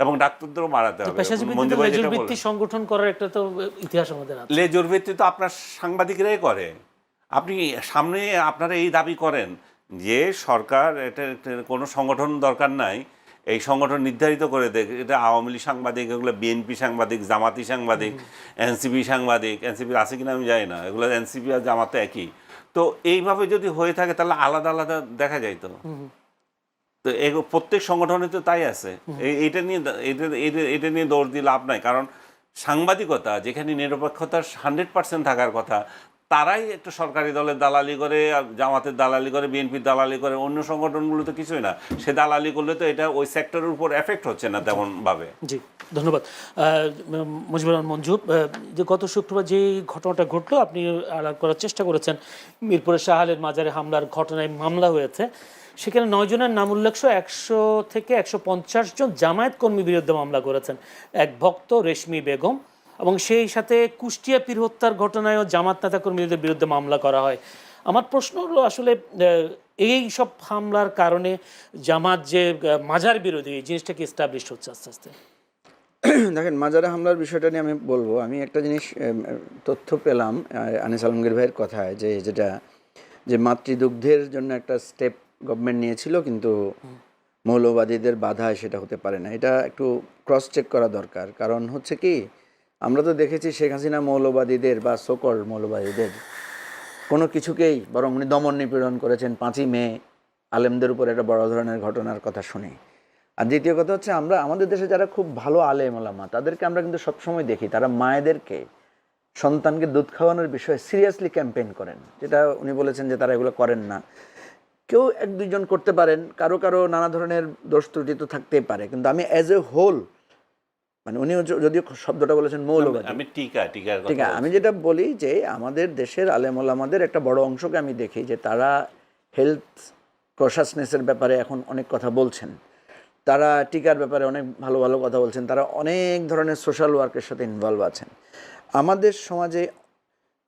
এবং ডাক্তারদেরও মারাতে হবে। লেজুর ভিত্তিক সংগঠন করার একটা তো ইতিহাস আমাদের আছে। লেজুর ভিত্তি তো আপনার সাংবাদিকরাই করে। আপনি সামনে আপনারা এই দাবি করেন যে সরকার এটা কোনো সংগঠন দরকার নাই, এই সংগঠন নির্ধারিত করে দেখ, এটা আওয়ামী লীগ সাংবাদিক, এগুলো বিএনপি সাংবাদিক, জামাতি সাংবাদিক, এনসিপি সাংবাদিক, এনসিপি আছে কিনা আমি জানি না, এগুলো এনসিপি আর জামাতে একই। তো এইভাবে যদি হয়ে থাকে তাহলে আলাদা আলাদা দেখা যায়। তো প্রত্যেক সংগঠনে তো তাই আছে। এটা নিয়ে দৌড় দিয়ে লাভ নাই, কারণ সাংবাদিকতা যেখানে নিরপেক্ষতার 100% থাকার কথা, তারাই একটা সরকারি দলের দালালি করে, জামাতের দালালি করে, বিএনপির দালালি করে, অন্য সংগঠনগুলো তো কিছুই না। সে দালালি করলে তো এটা ওই সেক্টরের উপর এফেক্ট হচ্ছে না তেমনভাবে। জি, ধন্যবাদ মুজিবুর রহমান মঞ্জু। যে গত শুক্রবার যে ঘটনাটা ঘটলো, আপনি আলাপ করার চেষ্টা করেছেন, মিরপুরের শাহ-আলীর মাজারে হামলার ঘটনায় মামলা হয়েছে, সেখানে 9 জনের নাম উল্লেখ 100 থেকে 150 জন জামায়াত কর্মীর বিরুদ্ধে মামলা করেছেন, এক ভক্ত রেশমি বেগম, এবং সেই সাথে কুষ্টিয়া পীর হত্যার ঘটনায়ও জামাত নেতা কর্মীদের বিরুদ্ধে মামলা করা হয়। আমার প্রশ্ন হলো, আসলে এই সব হামলার কারণে জামাত যে মাজার বিরোধী, এই জিনিসটা কি এস্টাবলিশ হচ্ছে আস্তে আস্তে? দেখেন, মাজারে হামলার বিষয়টা নিয়ে আমি বলবো, আমি একটা জিনিস তথ্য পেলাম আনিস আলমগীর ভাইয়ের কথায়, যে মাতৃদুগ্ধের জন্য একটা স্টেপ গভর্নমেন্ট নিয়েছিল, কিন্তু মৌলবাদীদের বাধায় সেটা হতে পারে না। এটা একটু ক্রস চেক করা দরকার। কারণ হচ্ছে কি, আমরা তো দেখেছি শেখ হাসিনা মৌলবাদীদের বা সকল মৌলবাদীদের কোনো কিছুকেই বরং উনি দমন নিপীড়ন করেছেন। 5ই মে আলেমদের উপর একটা বড় ধরনের ঘটনার কথা শুনি। আর দ্বিতীয় কথা হচ্ছে আমরা আমাদের দেশে যারা খুব ভালো আলেম ওলামা তাদেরকে আমরা কিন্তু সবসময় দেখি তারা মায়েদেরকে সন্তানকে দুধ খাওয়ানোর বিষয়ে সিরিয়াসলি ক্যাম্পেইন করেন, যেটা উনি বলেছেন যে তারা এগুলো করেন না। কেউ এক দুইজন করতে পারেন, কারো কারো নানা ধরনের দোষ ত্রুটি তো থাকতেই পারে, কিন্তু আমি অ্যাজ এ হোল, মানে উনি যদিও শব্দটা বলেছেন মৌলবাদী, আমি টিকার ঠিক আছে, আমি যেটা বলি যে আমাদের দেশের আলেম ওলামাদের একটা বড় অংশকে আমি দেখি যে তারা হেলথ কনসাসনেসের ব্যাপারে এখন অনেক কথা বলছেন, তারা টিকার ব্যাপারে অনেক ভালো ভালো কথা বলছেন, তারা অনেক ধরনের সোশ্যাল ওয়ার্কের সাথে ইনভলভ আছেন। আমাদের সমাজে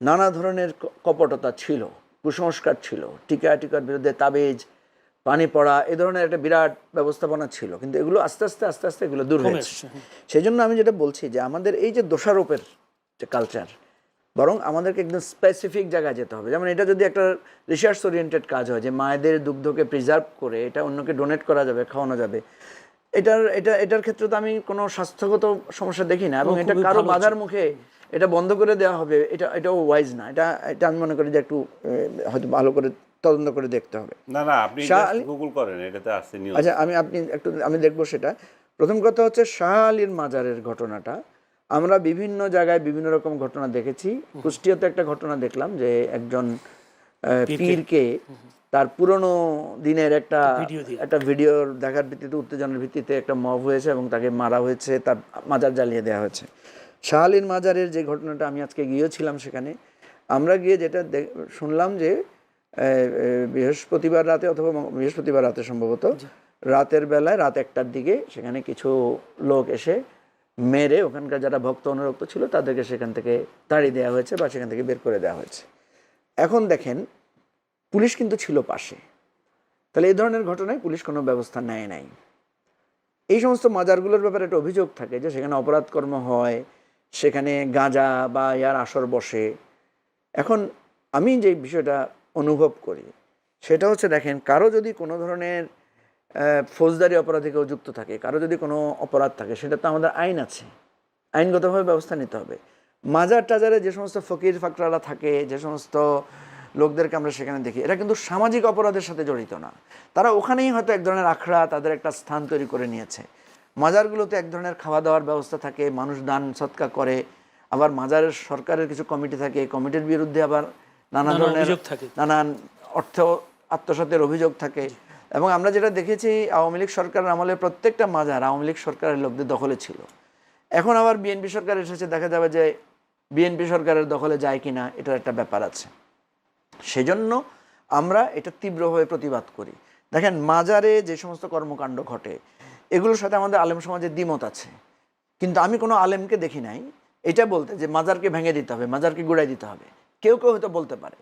নানা ধরনের কপটতা ছিল, কুসংস্কার ছিল, টিকার বিরুদ্ধে তাবিজ, পানি পড়া, এ ধরনের একটা বিরাট ব্যবস্থাপনা ছিল, কিন্তু এগুলো আস্তে আস্তে এগুলো দূর হয়েছে। সেই জন্য আমি যেটা বলছি যে আমাদের এই যে দোষারোপের যে কালচার, বরং আমাদেরকে একদম স্পেসিফিক জায়গায় যেতে হবে। যেমন এটা যদি একটা রিসার্চ ওরিয়েন্টেড কাজ হয় যে মায়েদের দুগ্ধকে প্রিজার্ভ করে এটা অন্যকে ডোনেট করা যাবে, খাওয়ানো যাবে, এটার ক্ষেত্রে তো আমি কোনো স্বাস্থ্যগত সমস্যা দেখি না, এবং এটা কারো বাধার মুখে এটা বন্ধ করে দেওয়া হবে, এটাও ওয়াইজ না। এটা আমি মনে করি যে একটু হয়তো ভালো করে তদন্ত করে দেখতে হবে। না আপনি গুগল করেন, এটাতে আছে নিউজ। আচ্ছা, আমি দেখবো সেটা। প্রথম কথা হচ্ছে শাহ আলীর মাজারের ঘটনাটা আমরা বিভিন্ন জায়গায় বিভিন্ন রকম ঘটনা দেখেছি। কুষ্টিয়াতে একটা ঘটনা দেখলাম যে একজন পীরকে তার পুরনো দিনের একটা ভিডিওর দেখার ভিত্তিতে, উত্তেজনার ভিত্তিতে একটা মব হয়েছে এবং তাকে মারা হয়েছে, তার মাজার জ্বালিয়ে দেওয়া হয়েছে। শাহ আলীর মাজারের যে ঘটনাটা, আমি আজকে গিয়েছিলাম সেখানে, আমরা গিয়ে যেটা শুনলাম যে বৃহস্পতিবার রাতে সম্ভবত রাতের বেলায়, রাত 1টার দিকে সেখানে কিছু লোক এসে মেরে ওখানকার যারা ভক্ত অনুরক্ত ছিল তাদেরকে সেখান থেকে তাড়িয়ে দেওয়া হয়েছে বা সেখান থেকে বের করে দেওয়া হয়েছে। এখন দেখেন, পুলিশ কিন্তু ছিল পাশে, তাহলে এই ধরনের ঘটনায় পুলিশ কোনো ব্যবস্থা নেয় নাই। এই সমস্ত মাজারগুলোর ব্যাপারে একটা অভিযোগ থাকে যে সেখানে অপরাধকর্ম হয়, সেখানে গাঁজা বা ইয়ার আসর বসে। এখন আমি যে বিষয়টা অনুভব করি সেটা হচ্ছে, দেখেন, কারো যদি কোনো ধরনের ফৌজদারি অপরাধে কেউ যুক্ত থাকে, কারো যদি কোনো অপরাধ থাকে, সেটা তো আমাদের আইন আছে, আইনগতভাবে ব্যবস্থা নিতে হবে। মাজার টাজারে যে সমস্ত ফকির ফাকরারা থাকে, যে সমস্ত লোকদেরকে আমরা সেখানে দেখি, এরা কিন্তু সামাজিক অপরাধের সাথে জড়িত না, তারা ওখানেই হয়তো এক ধরনের আখড়া, তাদের একটা স্থান তৈরি করে নিয়েছে। মাজারগুলোতে এক ধরনের খাওয়া দাওয়ার ব্যবস্থা থাকে, মানুষ দান সৎকা করে, আবার মাজারের সরকারের কিছু কমিটি থাকে, কমিটির বিরুদ্ধে আবার নানা ধরনের নানান অর্থ আত্মসাতের অভিযোগ থাকে। এবং আমরা যেটা দেখেছি, আওয়ামী লীগ সরকারের আমলে প্রত্যেকটা মাজার আওয়ামী লীগ সরকারের লোকদের দখলে ছিল। এখন আবার বিএনপি সরকার এসেছে, দেখা যাবে যে বিএনপি সরকারের দখলে যায় কিনা, এটার একটা ব্যাপার আছে। সেজন্য আমরা এটা তীব্রভাবে প্রতিবাদ করি। দেখেন, মাজারে যে সমস্ত কর্মকাণ্ড ঘটে, এগুলোর সাথে আমাদের আলেম সমাজের দ্বিমত আছে, কিন্তু আমি কোনো আলেমকে দেখি নাই এটা বলতে যে মাজারকে ভেঙে দিতে হবে, মাজারকে গুড়াই দিতে হবে। কেউ হয়তো বলতে পারে,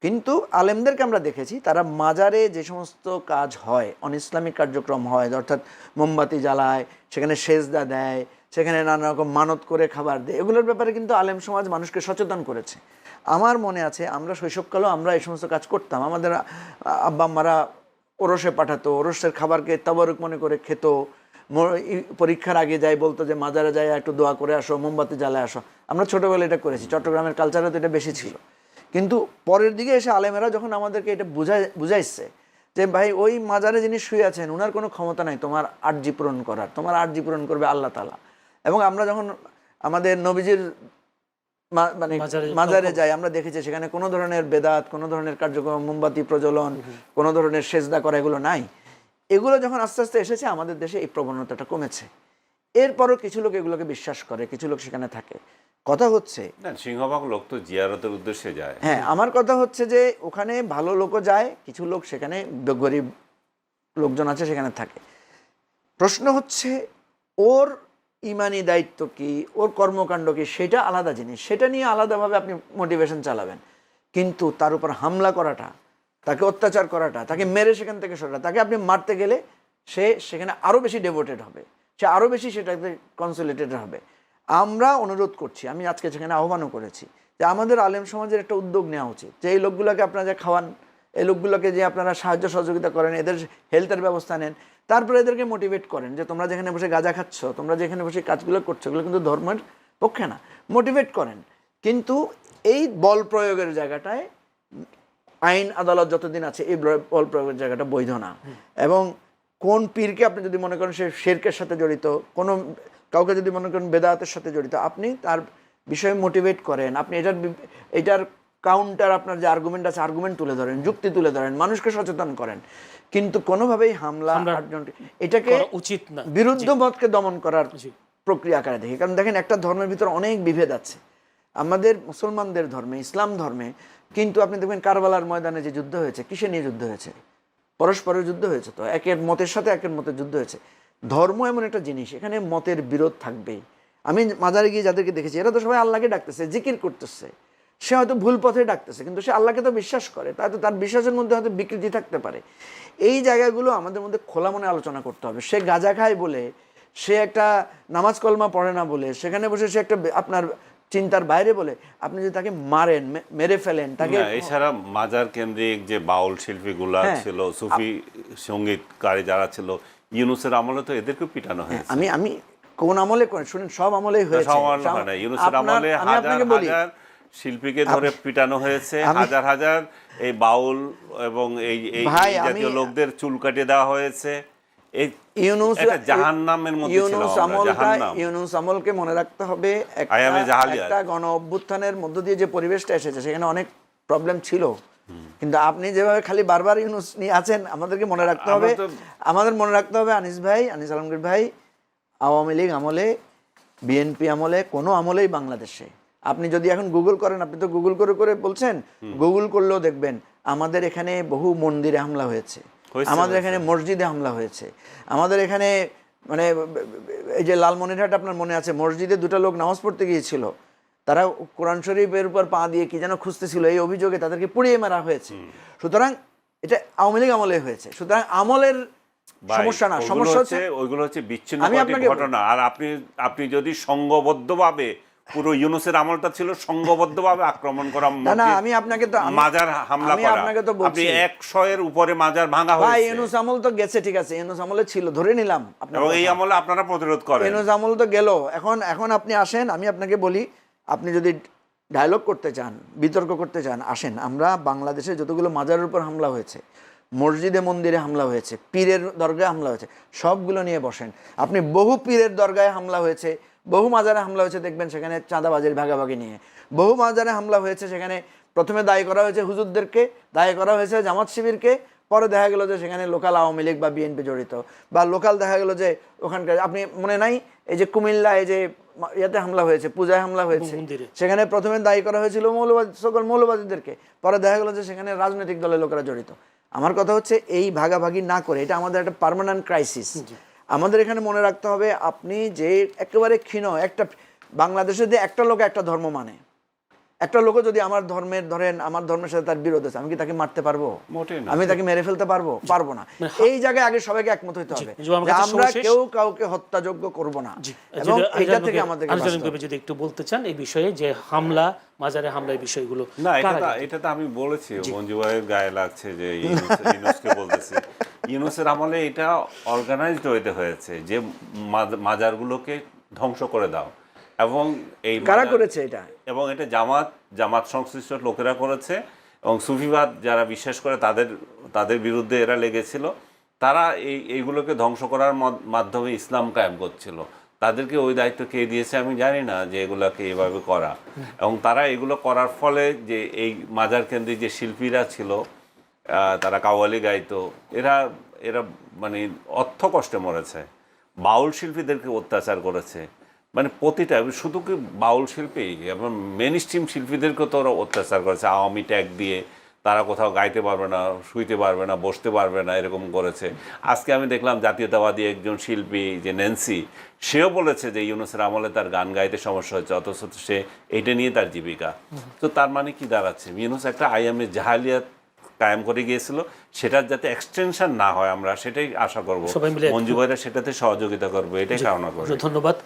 কিন্তু আলেমদেরকে আমরা দেখেছি তারা মাজারে যে সমস্ত কাজ হয়, অনইসলামিক কার্যক্রম হয়, অর্থাৎ মোমবাতি জ্বালায়, সেখানে সেজদা দেয়, সেখানে নানা রকম মানত করে খাবার দেয়, এগুলোর ব্যাপারে কিন্তু আলেম সমাজ মানুষকে সচেতন করেছে। আমার মনে আছে আমরা শৈশবকালেও আমরা এই সমস্ত কাজ করতাম। আমাদের আব্বা আম্মারা ওরসে পাঠাতো, ওরসের খাবারকে তাবারুক মনে করে খেত। পরীক্ষার আগে যাই বলতো যে মাজারে যাই একটু দোয়া করে আসো, মোমবাতি জ্বালায় আসো। আমরা ছোটোবেলায় এটা করেছি, চট্টগ্রামের কালচারে তো এটা বেশি ছিল। কিন্তু পরের দিকে এসে আলেমেরা যখন আমাদেরকে এটা বুঝাইছে যে ভাই, ওই মাজারে যিনি শুয়ে আছেন ওনার কোনো ক্ষমতা নাই তোমার আরজি পূরণ করার, তোমার আরজি পূরণ করবে আল্লাহ তাআলা। এবং আমরা যখন আমাদের নবীজির মানে মাজারে যাই, আমরা দেখেছি সেখানে কোনো ধরনের বেদাত, কোনো ধরনের কার্যক্রম, মোমবাতি প্রজ্বলন, কোনো ধরনের সেজদা করা, এগুলো নাই। এগুলো যখন আস্তে আস্তে এসেছে আমাদের দেশে, এই প্রবণতাটা কমেছে। এরপরও কিছু লোক এগুলোকে বিশ্বাস করে, কিছু লোক সেখানে থাকে। কথা হচ্ছে, সিংহভাগ লোক তো জিয়ারতের উদ্দেশ্যে যায়। হ্যাঁ, আমার কথা হচ্ছে যে ওখানে ভালো লোকও যায়, কিছু লোক সেখানে গরিব লোকজন আছে সেখানে থাকে। প্রশ্ন হচ্ছে ওর ইমানি দায়িত্ব কি, ওর কর্মকাণ্ড কি, সেটা আলাদা জিনিস, সেটা নিয়ে আলাদাভাবে আপনি মোটিভেশন চালাবেন। কিন্তু তার উপর হামলা করাটা, তাকে অত্যাচার করাটা, তাকে মেরে সেখান থেকে সরাটা, তাকে আপনি মারতে গেলে সে সেখানে আরও বেশি ডেভোটেড হবে, সে আরও বেশি সেটাতে কনসোলিডেটেড হবে। আমরা অনুরোধ করছি, আমি আজকে সেখানে আহ্বানও করেছি যে আমাদের আলেম সমাজের একটা উদ্যোগ নেওয়া উচিত যে এই লোকগুলোকে আপনারা যে খাওয়ান, এই লোকগুলোকে যে আপনারা সাহায্য সহযোগিতা করেন, এদের হেলথের ব্যবস্থা নেন, তারপরে এদেরকে মোটিভেট করেন যে তোমরা যেখানে বসে গাঁজা খাচ্ছ, তোমরা যেখানে বসে কাজগুলো করছো, এগুলো কিন্তু ধর্মের পক্ষে না, মোটিভেট করেন। কিন্তু এই বল প্রয়োগের জায়গাটায় আইন আদালত যতদিন আছে এই বল প্রয়োগের জায়গাটা বৈধ না। এবং কোন পীরকে আপনি যদি মনে করেন সে শিরকের সাথে জড়িত, কোনো কাউকে যদি মনে করেন বেদাতের সাথে জড়িত, আপনি তার বিষয়ে মোটিভেট করেন, আপনি এটার কাউন্টার আপনার যে আর্গুমেন্ট আছে আর্গুমেন্ট তুলে ধরেন, যুক্তি তুলে ধরেন, মানুষকে সচেতন করেন, কিন্তু কোনোভাবেই হামলা এটাকে উচিত না, বিরুদ্ধ মতকে দমন করার প্রক্রিয়া আকারে দেখি। কারণ দেখেন একটা ধর্মের ভিতর অনেক বিভেদ আছে, আমাদের মুসলমানদের ধর্মে, ইসলাম ধর্মে, কিন্তু আপনি দেখবেন কারবালার ময়দানে যে যুদ্ধ হয়েছে, কিসে নিয়ে যুদ্ধ হয়েছে? পরস্পরের যুদ্ধ হয়েছে, তো একের মতের সাথে একের মতের যুদ্ধ হয়েছে। ধর্ম এমন একটা জিনিস, এখানে মতের বিরোধ থাকবেই। আমি মাজারে গিয়ে যাদেরকে দেখেছি, এরা তো সবাই আল্লাহকে ডাকতেছে, জিকির করতেছে, সে হয়তো ভুল পথে ডাকতেছে, কিন্তু সে আল্লাহকে তো বিশ্বাস করে, তাই তো তার বিশ্বাসের মধ্যে হয়তো বিকৃতি থাকতে পারে। এই জায়গাগুলো আমাদের মধ্যে খোলা মনে আলোচনা করতে হবে। সে গাঁজা খায় বলে, সে একটা নামাজ কলমা পড়ে না বলে, সেখানে বসে সে একটা আপনার চিন্তার বাইরে বলে আপনি যদি তাকে মারেন, মেরে ফেলেন তাকে। এছাড়া মাজার কেন্দ্রিক যে বাউল শিল্পীগুলা ছিল, সুফি সঙ্গীতকারী যারা ছিল, ইউনূসের আমলে তো এদেরকে পিটানো হয়েছে। আমি কোন আমলে শুনেন, সব আমলেই হয়েছে। ইউনূসের আমলে হাজার হাজার শিল্পীকে ধরে পিটানো হয়েছে, হাজার হাজার এই বাউল এবং এই জাতীয় লোকদের চুল কাটিয়ে দেওয়া হয়েছে। ইউনূস আমলকে মনে রাখতে হবে, একটা গণ অভ্যুত্থানের মধ্য দিয়ে যে পরিবেশটা এসেছে সেখানে অনেক প্রবলেম ছিল, কিন্তু আপনি যেভাবে খালি বারবার ইউনূস নিয়ে আছেন, আমাদেরকে মনে রাখতে হবে, আমাদের মনে রাখতে হবে আনিস আলমগীর ভাই, আওয়ামী লীগ আমলে, বিএনপি আমলে, কোনো আমলেই বাংলাদেশে আপনি যদি এখন গুগল করেন, আপনি তো গুগল করে করে বলছেন, গুগল করলেও দেখবেন আমাদের এখানে বহু মন্দিরে হামলা হয়েছে, আমাদের এখানে মসজিদে হামলা হয়েছে, আমাদের এখানে মানে এই যে লালমনিরহাট আপনার মনে আছে, মসজিদে দুটো লোক নামাজ পড়তে গিয়েছিল, তারা কোরআন শরীফের উপর পা দিয়ে কি যেন খুঁজতেছিল, এই অভিযোগে তাদেরকে পুড়িয়ে মারা হয়েছে। সুতরাং এটা আওয়ামী লীগ আমলে হয়েছে। সুতরাং আমলের সমস্যা না, সমস্যা হচ্ছে ওইগুলো হচ্ছে বিচ্ছিন্ন ঘটনা। আর আপনি যদি সংঘবদ্ধভাবে, পুরো ইউনূসের আমলটা ছিল সংঘবদ্ধভাবে আক্রমণ করা, আমি আপনাকে তো মাজার হামলা করা, আপনি 100 এর উপরে মাজার ভাঙা হয়েছে। ভাই ইউনূস আমল তো গেছে, ঠিক আছে, ইউনূস আমলে ছিল, ধরে নিলাম, এবং এই আমলে আপনারা প্রতিরোধ করেন। ইউনূস আমল তো গেল, এখন আপনি আসেন, আমি আপনাকে বলি, আপনি যদি ডায়লগ করতে চান, বিতর্ক করতে চান, আসেন, আমরা বাংলাদেশে যতগুলো মাজারের উপর হামলা হয়েছে, মসজিদে মন্দিরে হামলা হয়েছে, পীরের দরগায় হামলা হয়েছে, সবগুলো নিয়ে বসেন। আপনি বহু পীরের দরগায় হামলা হয়েছে, বহু মাজারে হামলা হয়েছে, দেখবেন সেখানে চাঁদাবাজির ভাগাভাগি নিয়ে। বহু মাজারে হামলা হয়েছে, সেখানে প্রথমে দায়ী করা হয়েছে হুজুরদেরকে, দায়ী করা হয়েছে জামাত শিবিরকে, পরে দেখা গেল যে সেখানে লোকাল আওয়ামী লীগ বা বিএনপি জড়িত, বা লোকাল দেখা গেল যে ওখানকার, আপনি মনে নাই এই যে কুমিল্লা এই যে ইয়াতে হামলা হয়েছে, পূজায় হামলা হয়েছে, সেখানে প্রথমে দায়ী করা হয়েছিল সকল মৌলবাদীদেরকে, পরে দেখা গেল যে সেখানে রাজনৈতিক দলের লোকেরা জড়িত। আমার কথা হচ্ছে এই ভাগাভাগি না করে, এটা আমাদের একটা পার্মানেন্ট ক্রাইসিস। আমাদের এখানে মনে রাখতে হবে, আপনি যে একেবারে ক্ষীণ একটা বাংলাদেশে যে একটা লোক একটা ধর্ম মানে, একটা লোক যদি আমার ধর্মের ধরেন আমার ধর্মের সাথে তার বিরোধ আছে, আমি কি তাকে মারতে পারবো? আমি তাকে মেরে ফেলতে পারবো না। এই জায়গায় আগে সবাইকে একমত হইতে হবে যে আমরা কেউ কাউকে হত্যাযোগ্য করব না। এবং এইটা থেকে আমাদের যদি একটু বলতে চান এই বিষয়ে, যে হামলা, মাজারে হামলা, এই বিষয়গুলো। না, এটা তো আমি বলেছি, মঞ্জু ভাইয়ের গায়ে লাগছে যে ইউনূসকে বলতেছি। ইউনূসের আমলে এটা অর্গানাইজড ওয়েতে হয়েছে, যে মাজারগুলোকে ধ্বংস করে দাও, এবং এই কারা করেছে এটা, এবং এটা জামাত সংশ্লিষ্ট লোকেরা করেছে, এবং সুফিবাদ যারা বিশ্বাস করে তাদের বিরুদ্ধে এরা লেগেছিল। তারা এইগুলোকে ধ্বংস করার মাধ্যমে ইসলাম কায়েম করছিল। তাদেরকে ওই দায়িত্ব কে দিয়েছে আমি জানি না, যে এগুলোকে এইভাবে করা, এবং তারা এগুলো করার ফলে যে এই মাজার কেন্দ্রিক যে শিল্পীরা ছিল, তারা কাওয়ালি গাইতো, এরা মানে অর্থ কষ্টে মরেছে। বাউল শিল্পীদেরকে অত্যাচার করেছে, মানে প্রতিটা, শুধু কি বাউল শিল্পী, এবং মেন স্ট্রিম শিল্পীদেরকে তো ওরা অত্যাচার করেছে, আওয়ামী ট্যাগ দিয়ে তারা কোথাও গাইতে পারবে না, শুইতে পারবে না, বসতে পারবে না, এরকম করেছে। আজকে আমি দেখলাম জাতীয়তাবাদী একজন শিল্পী, যে ন্যান্সি, সেও বলেছে যে ইউনূসের আমলে তার গান গাইতে সমস্যা হচ্ছে, অথচ সে এইটা নিয়ে তার জীবিকা। তো তার মানে কি দাঁড়াচ্ছে, ইউনূস একটা আইএমএ জাহালিয়াত কায়েম করে গিয়েছিল, সেটার যাতে এক্সটেনশন না হয় আমরা সেটাই আশা করবো, মঞ্জু ভাইরা সেটাতে সহযোগিতা করবো, এটাই কামনা করবো। ধন্যবাদ।